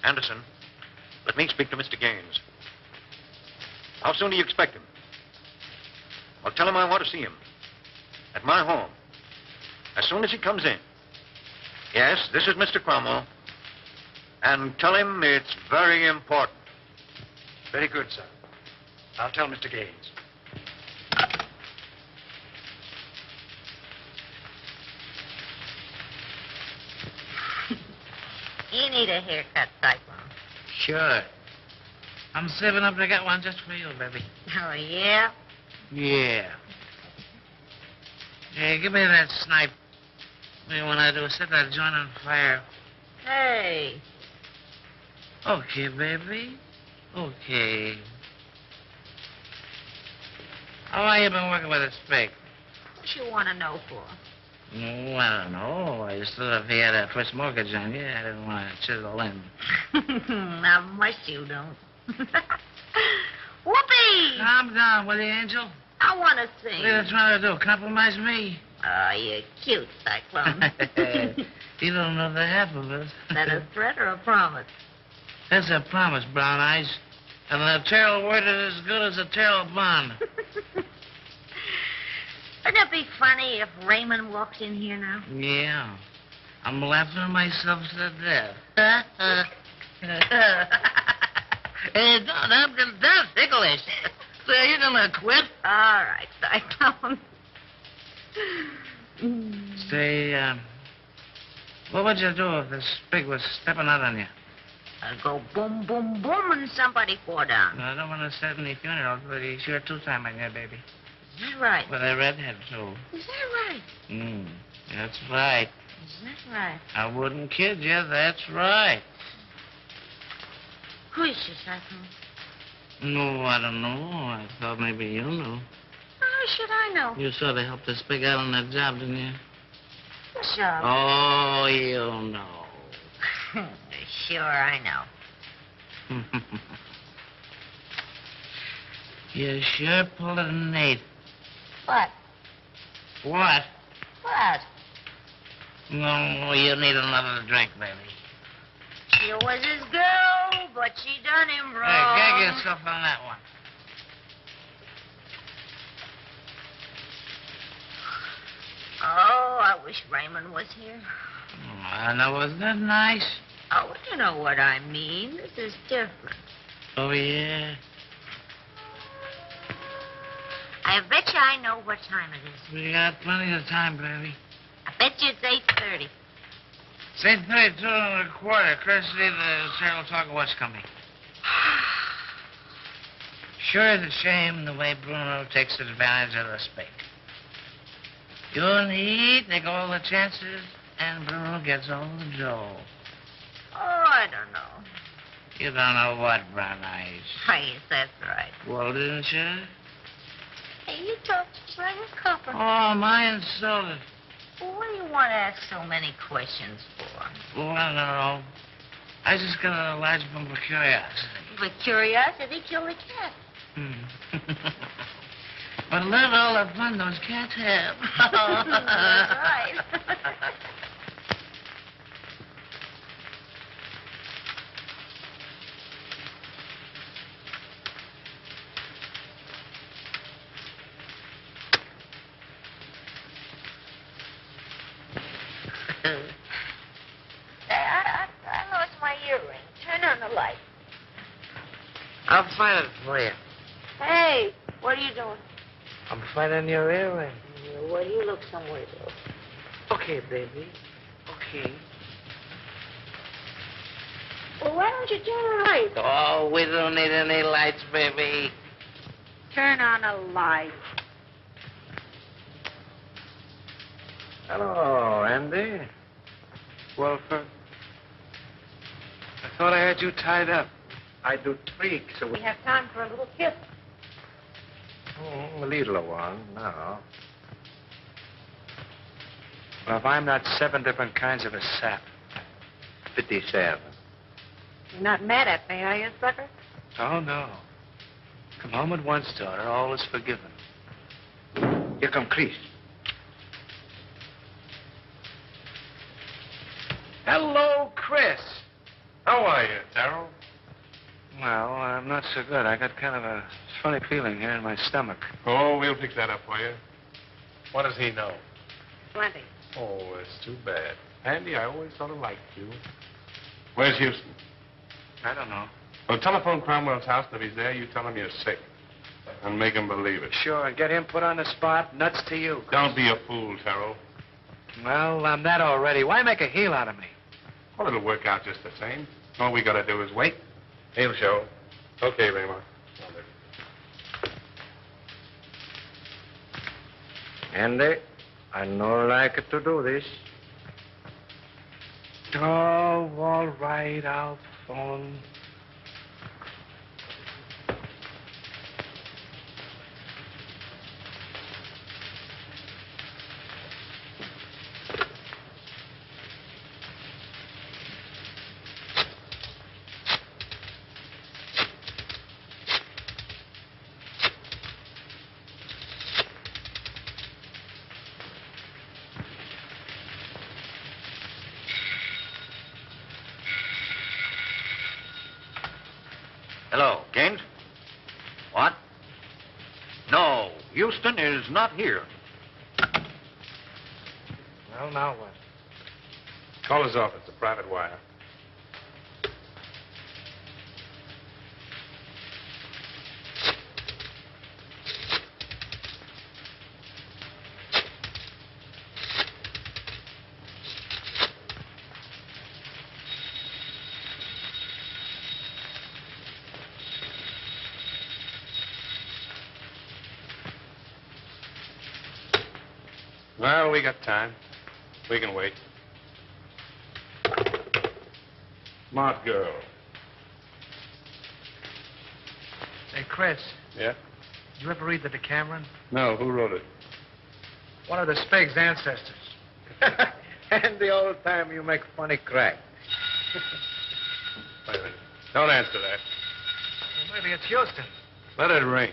Anderson, let me speak to Mr. Gaines. How soon do you expect him? Well, tell him I want to see him. At my home. As soon as he comes in. Yes, this is Mr. Cromwell. And tell him it's very important. Very good, sir. I'll tell Mr. Gaines. You need a haircut, Cyclone. Sure. I'm saving up to get one just for you, baby. Oh, yeah? Yeah. Hey, give me that snipe. Maybe when I do, set that joint on fire. Hey. Okay, baby. Okay. How long you been working with a spike? What you want to know for? Oh, I don't know. I just thought if he had a first mortgage on you, I didn't want to chisel in. Not much you don't. Whoopee! Calm down, will you, Angel? I want to sing. What are you trying to do, compromise me? Oh, you're cute, Cyclone. You don't know the half of it. That a threat or a promise? That's a promise, Brown Eyes. And the tail word is as good as a tail bond. Wouldn't it be funny if Raymond walked in here now? Yeah. I'm laughing myself to death. Hey, that's ticklish. So you gonna quit? All right, Cyclone. Say, what would you do if this pig was stepping out on you? I'd go boom, boom, boom, and somebody fall down. No, I don't want to set any funerals, but he's sure two-time on you, baby. Is that right? With a redhead, too. Is that right? That's right. Is that right? I wouldn't kid you. That's right. Who is she, Cyclone? No, I don't know. I thought maybe you knew. How should I know? You sort of helped this pig out on that job, didn't you? What job? Oh, you know. Sure, I know. You sure pulled a Nate. What? What? What? No, you need another drink, baby. She was his girl, but she done him wrong. Hey, gag yourself on that one. Oh, I wish Raymond was here. I know, wasn't that nice? Oh, you know what I mean. This is different. Oh, yeah? I bet you I know what time it is. We got plenty of time, baby. I bet you it's 8:30. It's 8:32 and a quarter. Christy, the serial talker was coming. Sure is a shame the way Bruno takes advantage of the spake. You and he take all the chances, and Bruno gets all the dough. Oh, I don't know. You don't know what, Brown Eyes. Yes, that's right. Well, didn't you? Hey, you talk just like a copper. Oh, am I insulted? Well, what do you want to ask so many questions for? Well, I don't know. I just got a large bump of curiosity. For curiosity, kill the cat. But look at all the fun those cats have. That's right. I lost my earring. Turn on the light. I'll find it for you. Hey, what are you doing? I'm finding your earring. Well, you look somewhere else. Okay, baby. Okay. Well, why don't you turn the light? Oh, we don't need any lights, baby. Turn on a light. Hello, Andy. Wilford. I thought I had you tied up. I do tweaks. So We have time for a little kiss. a little one, no. Well, if I'm not 7 different kinds of a sap. 57. You're not mad at me, are you, sucker? Oh, no. Come home at once, daughter. All is forgiven. Here come Chris. Hello, Chris. How are you, Darrell? Well, I'm not so good. I got kind of a funny feeling here in my stomach. Oh, we'll fix that up for you. What does he know? Plenty. Oh, it's too bad. Andy, I always sort of liked you. Where's Houston? I don't know. Well, telephone Cromwell's house, and if he's there, you tell him you're sick. And make him believe it. Sure, get him put on the spot. Nuts to you. Don't be a fool, Terrell. Well, I'm that already. Why make a heel out of me? Well, it'll work out just the same. All we gotta do is wait. He'll show. Okay, Raymond. Andy, I no like to do this. Oh, all right, I'll phone. Hello, Gaines? What? No, Houston is not here. Well, now what? Call his office, a private wire. Well, we got time. We can wait. Smart girl. Hey, Chris, Yeah? did you ever read the Decameron? No, who wrote it? One of the Spig's ancestors. And the old time you make funny crack. Wait a minute. Don't answer that. Well, maybe it's Houston. Let it ring.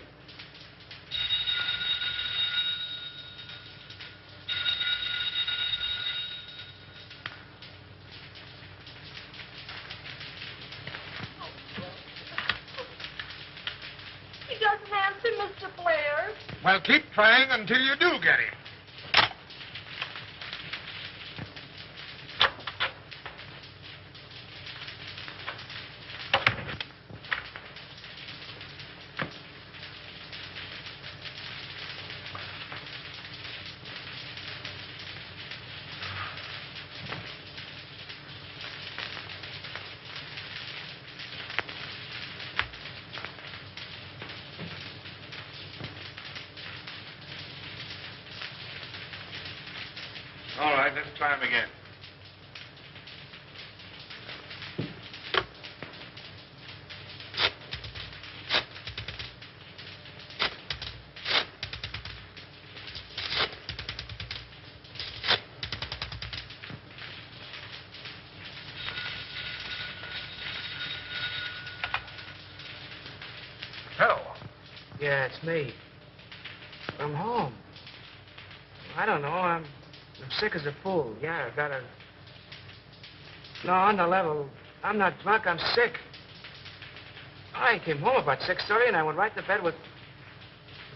He doesn't answer, Mr. Blair. Well, keep trying until you do get him. All right, let's try him again. Hello. Yeah, it's me. I'm home. I don't know. I'm sick as a fool. Yeah, I got a... No, on the level. I'm not drunk. I'm sick. I came home about 6:30 and I went right to bed with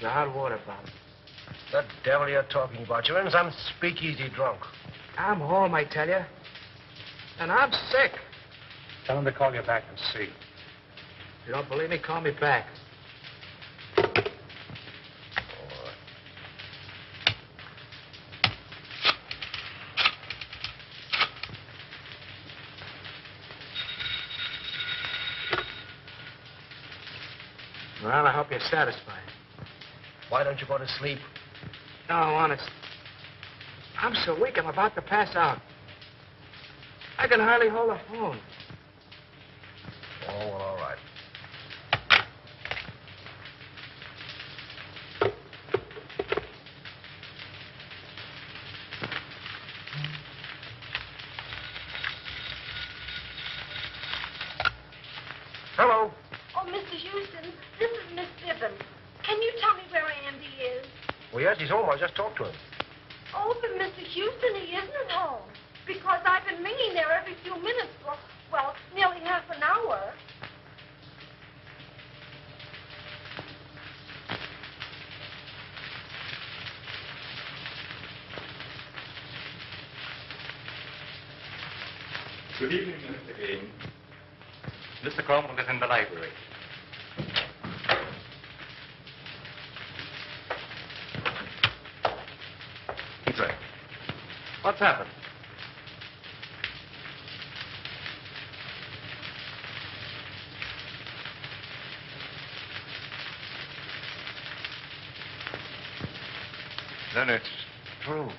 the hot water bottle. The devil you're talking about. You're in some speakeasy drunk. I'm home, I tell you. And I'm sick. Tell him to call you back and see. If you don't believe me, call me back. Well, I hope you're satisfied. Why don't you go to sleep? No, honest. I'm so weak, I'm about to pass out. I can hardly hold a phone. Oh, well, all right. Hello. Oh, Mr. Houston, this is Miss Bibbin. Can you tell me where Andy is? Well, yes, he's home. I just talked to him. Oh, but Mr. Houston, he isn't home. Because I've been ringing there every few minutes for, well, nearly half an hour. Good evening, Mr. Green. Mr. Cromwell is in the library. He's right. What's happened? Then it's true.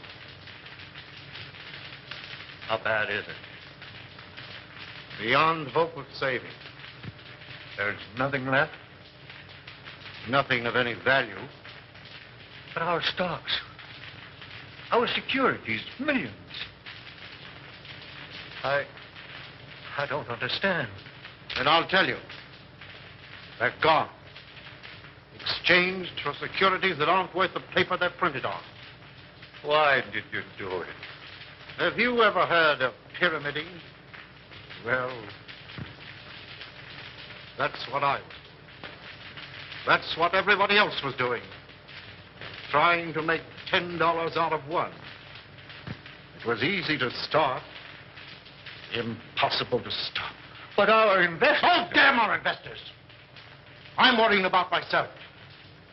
How bad is it? Beyond hope of saving. There's nothing left. Nothing of any value. But our stocks, our securities, millions. I don't understand. And I'll tell you. They're gone. Exchanged for securities that aren't worth the paper they're printed on. Why did you do it? Have you ever heard of pyramiding? Well, that's what I was doing. That's what everybody else was doing. Trying to make $10 out of one. It was easy to start. Impossible to stop. But our investors... Oh, damn our investors! I'm worrying about myself.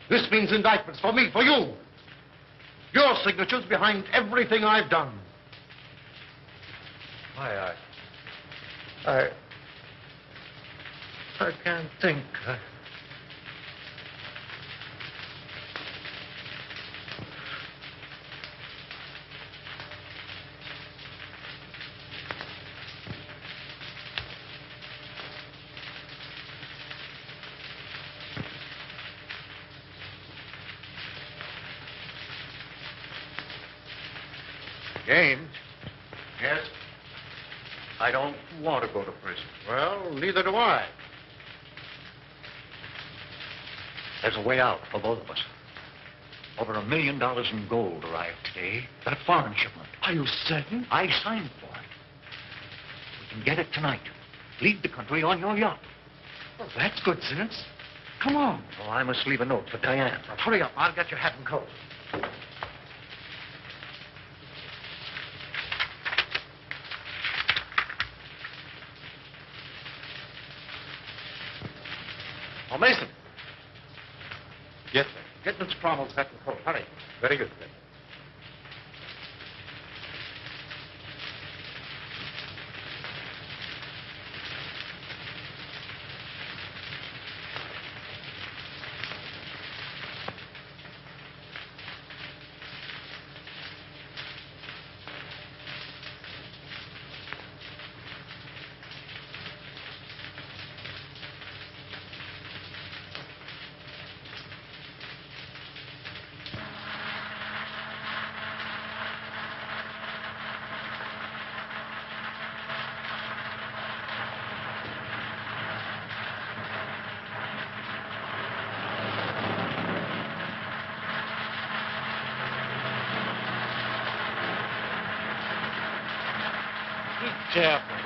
This means indictments for me, for you. Your signature's behind everything I've done. I can't think. James? Yes? I don't want to go to prison. Well, neither do I. There's a way out for both of us. Over $1 million in gold arrived today. That foreign shipment. Are you certain? I signed for it. We can get it tonight. Leave the country on your yacht. Well, that's good sense. Come on. Oh, I must leave a note for Diane. Now, hurry up. I'll get your hat and coat. Oh, Mason. Yes, sir. Get Mr. Cromwell's hat and coat. Hurry. Very good, sir. Careful.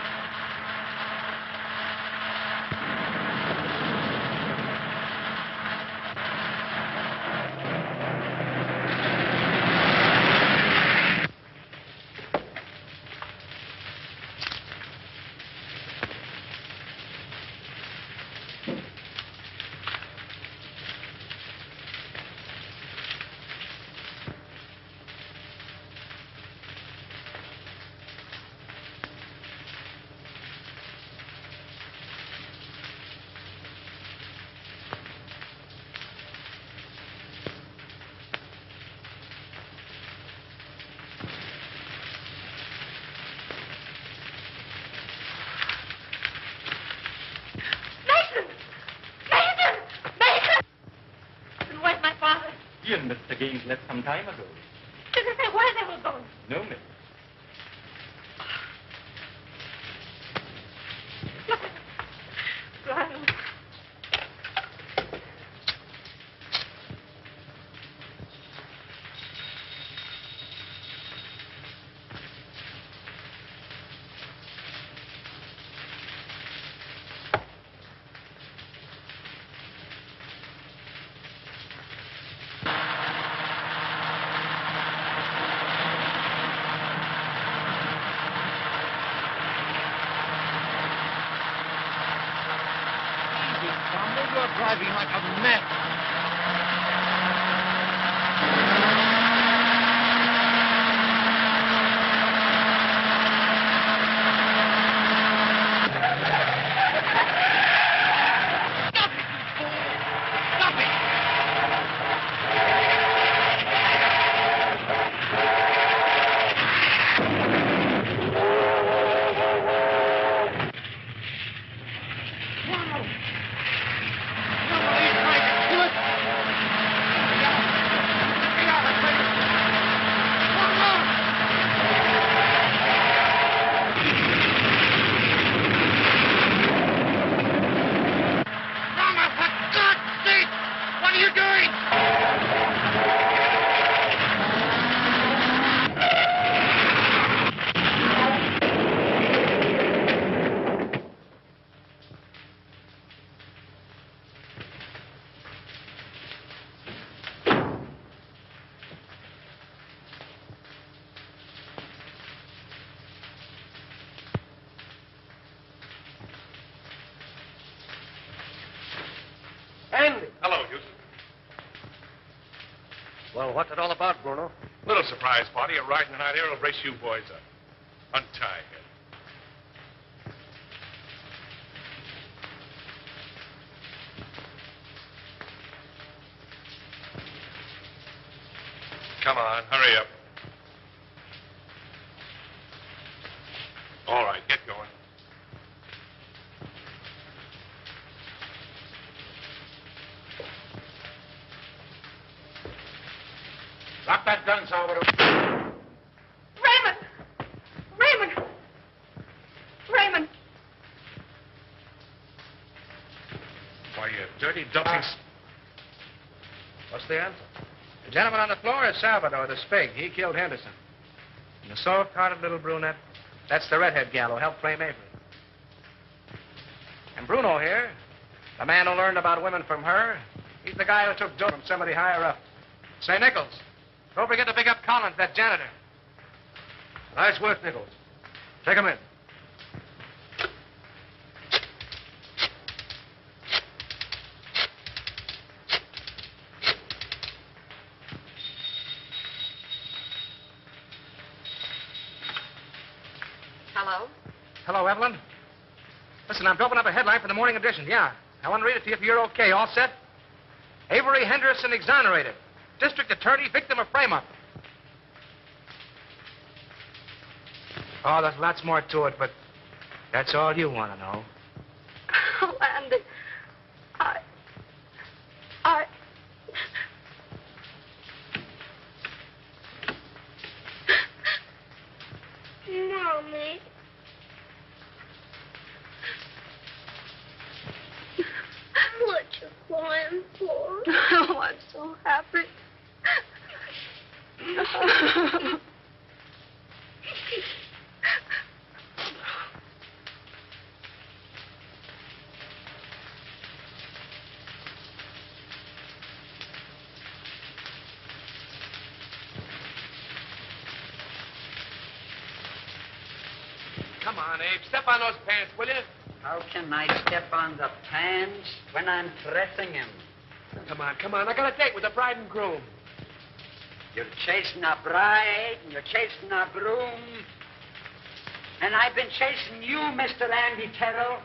He and Mr. Gaines left some time ago. Did they say where they were going? No, miss. Brian. You're driving like a mess. Andy. Hello, Houston. Well, what's it all about, Bruno? Little surprise party. A ride in the night here will brace you boys up. Untie him. Come on, hurry up. All right, get going. Drop that gun, Salvador. Raymond! Raymond! Raymond! Why, you dirty, dumping... What's the answer? The gentleman on the floor is Salvador, the Spig. He killed Henderson. And the soft-hearted little brunette, that's the redhead gal who helped frame Avery. And Bruno here, the man who learned about women from her, he's the guy who took dough from somebody higher up. Say, Nichols, don't forget to pick up Collins, that janitor. Nice work, Nichols. Take him in. Hello? Hello, Evelyn. Listen, I'm doping up a headline for the morning edition. Yeah. I want to read it to you if you're okay. All set? Avery Henderson exonerated. District attorney, victim of frame-up. Oh, there's lots more to it, but that's all you want to know. Oh, Andy. Mommy. What you crying for? Oh, I'm so happy. Come on, Abe. Step on those pants, will you? How can I step on the pants when I'm pressing him? Come on. I got a date with the bride and groom. You're chasing a bride, and you're chasing a groom. And I've been chasing you, Mr. Andy Terrell.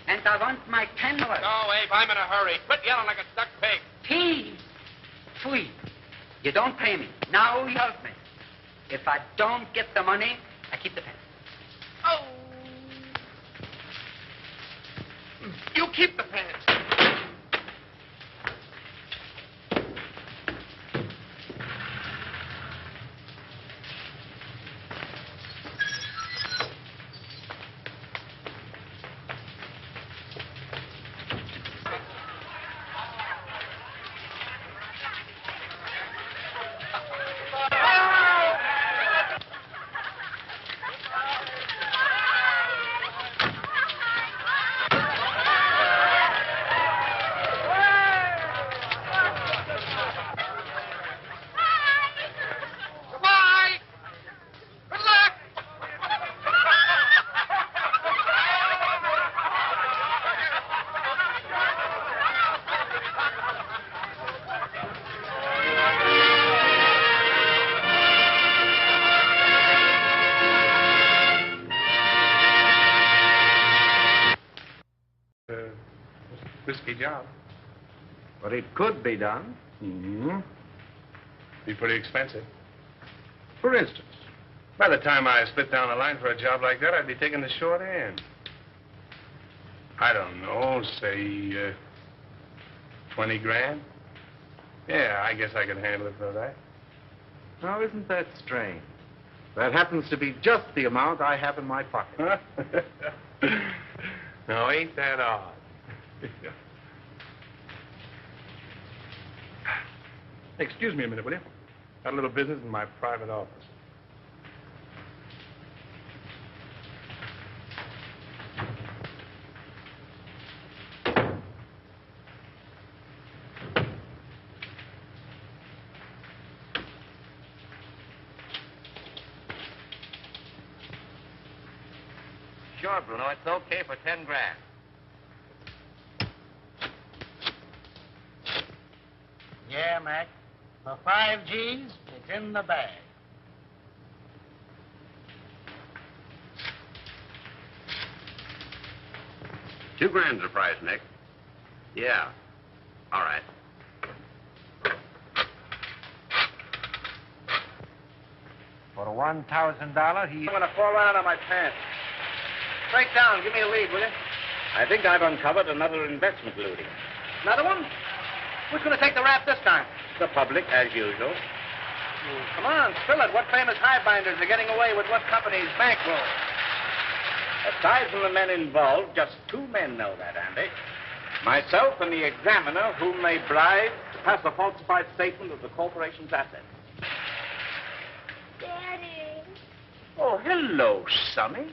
And I want my penworth. No, Abe, I'm in a hurry. Quit yelling like a stuck pig. Pig? Pfui. You don't pay me. Now you help me. If I don't get the money, I keep the pen. Oh. You keep the pants. Risky job. But it could be done. Mm-hmm. Be pretty expensive. For instance? By the time I split down the line for a job like that, I'd be taking the short end. I don't know, say, 20 grand? Yeah, I guess I could handle it for that. Now, isn't that strange? That happens to be just the amount I have in my pocket. Now, ain't that odd? Excuse me a minute, will you? Got a little business in my private office. Sure, Bruno, it's okay for 10 grand. Yeah, Mac. For 5 G's, it's in the bag. $2,000's the price, Nick. Yeah. All right. For $1,000, he... I'm going to fall right out of my pants. Break down. Give me a lead, will you? I think I've uncovered another investment looting. Another one? Who's going to take the rap this time? The public, as usual. Come on, spill it. What famous highbinders are getting away with what company's bankroll? Aside from the men involved, just 2 men know that, Andy. Myself and the examiner whom they bribed to pass a falsified statement of the corporation's assets. Daddy. Oh, hello, Sonny.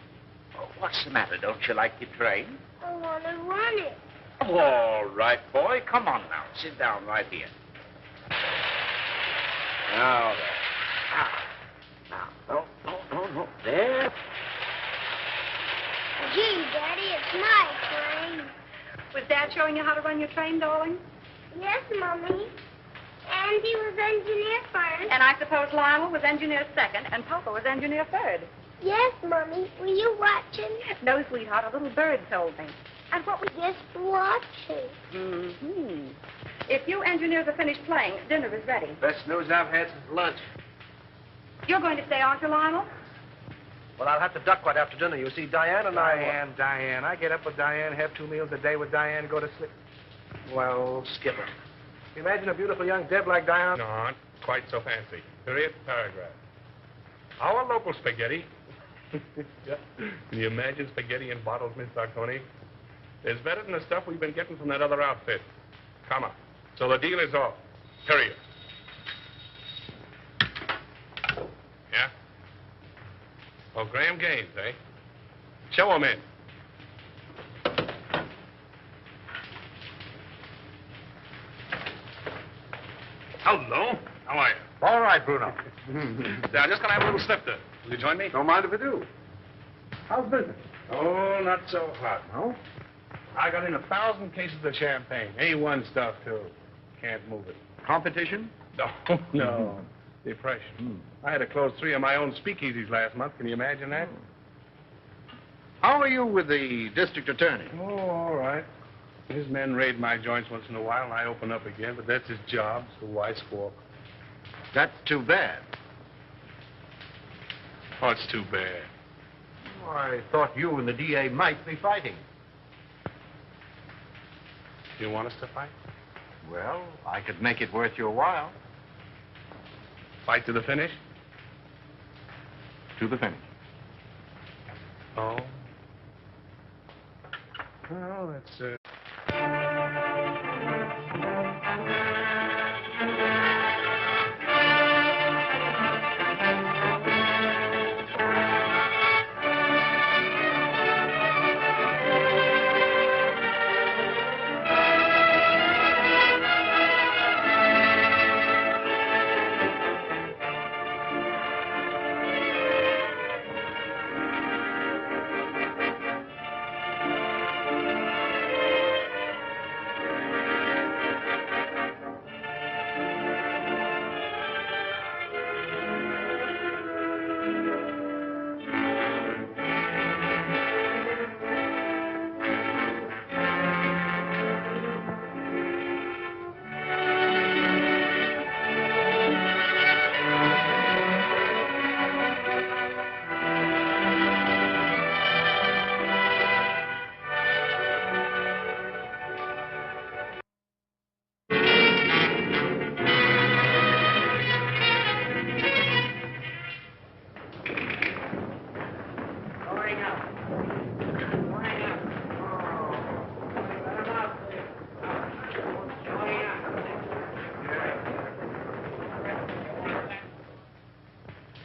Oh, what's the matter? Don't you like your train? I want to run it. All right, boy. Come on now. Sit down right here. Now, there. Now. No. There. Gee, Daddy, it's my train. Was Dad showing you how to run your train, darling? Yes, Mommy. Andy was engineer first. And I suppose Lionel was engineer second, and Papa was engineer third. Yes, Mommy. Were you watching? No, sweetheart, a little bird told me. And what was just watching? Mm-hmm. If you engineers are finished playing, dinner is ready. Best news I've had since lunch. You're going to stay, aren't you, Lionel? Well, I'll have to duck right after dinner. You see, Diane and Diane. I get up with Diane, have 2 meals a day with Diane, go to sleep. Well, Skipper. Imagine a beautiful young Deb like Diane. Not quite so fancy. Period, paragraph. Our local spaghetti. Yeah. Can you imagine spaghetti in bottles, Miss Sarconi? It's better than the stuff we've been getting from that other outfit. Come on. So the deal is off. Period. Yeah? Oh, Graham Gaines, eh? Show him in. Hello. How are you? All right, Bruno. Say, I'm just going to have a little snifter. Will you join me? Don't mind if I do. How's business? Oh, not so hot. No? I got in 1,000 cases of champagne. A1 stuff, too. Can't move it. Competition? No. Depression. I had to close 3 of my own speakeasies last month. Can you imagine that? How are you with the district attorney? Oh, all right. His men raid my joints once in a while, and I open up again, but that's his job, so why squawk? That's too bad. Oh, it's too bad. I thought you and the DA might be fighting. Do you want us to fight? Well, I could make it worth your while. Fight to the finish? To the finish. Oh. Well, that's,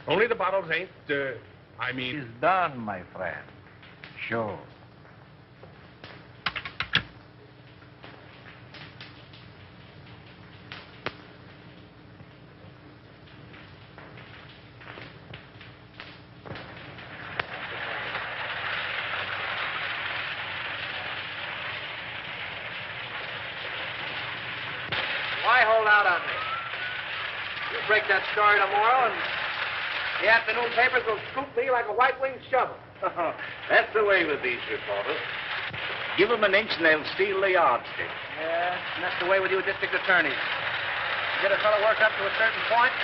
only the bottles ain't, It's done, my friend. Sure. Why hold out on me? You break that story tomorrow, and the afternoon papers will scoop me like a white-winged shovel. That's the way with these reporters. Give them an inch and they'll steal the yardstick. Yeah, and that's the way with you district attorneys. You get a fellow worked up to a certain point,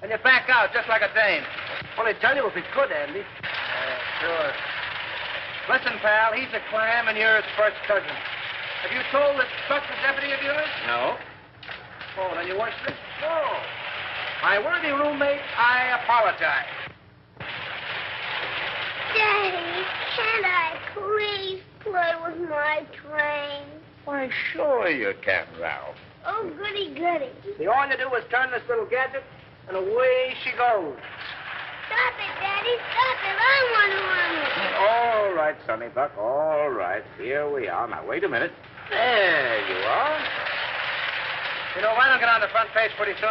and you back out just like a dame. Well, I'd tell you if we could, Andy. Sure. Listen, pal, he's a clam and you're his first cousin. Have you told that Truck's a deputy of yours? No. Oh, then you weren't sick? No. My worthy roommate, I apologize. Daddy, can't I please play with my train? Why, sure you can, Ralph. Oh, goody, goody. See, all you do is turn this little gadget, and away she goes. Stop it, Daddy, stop it. I want to run with it. All right, Sonny Buck, all right. Here we are. Now, wait a minute. There you are. You know, if I don't get on the front page pretty soon,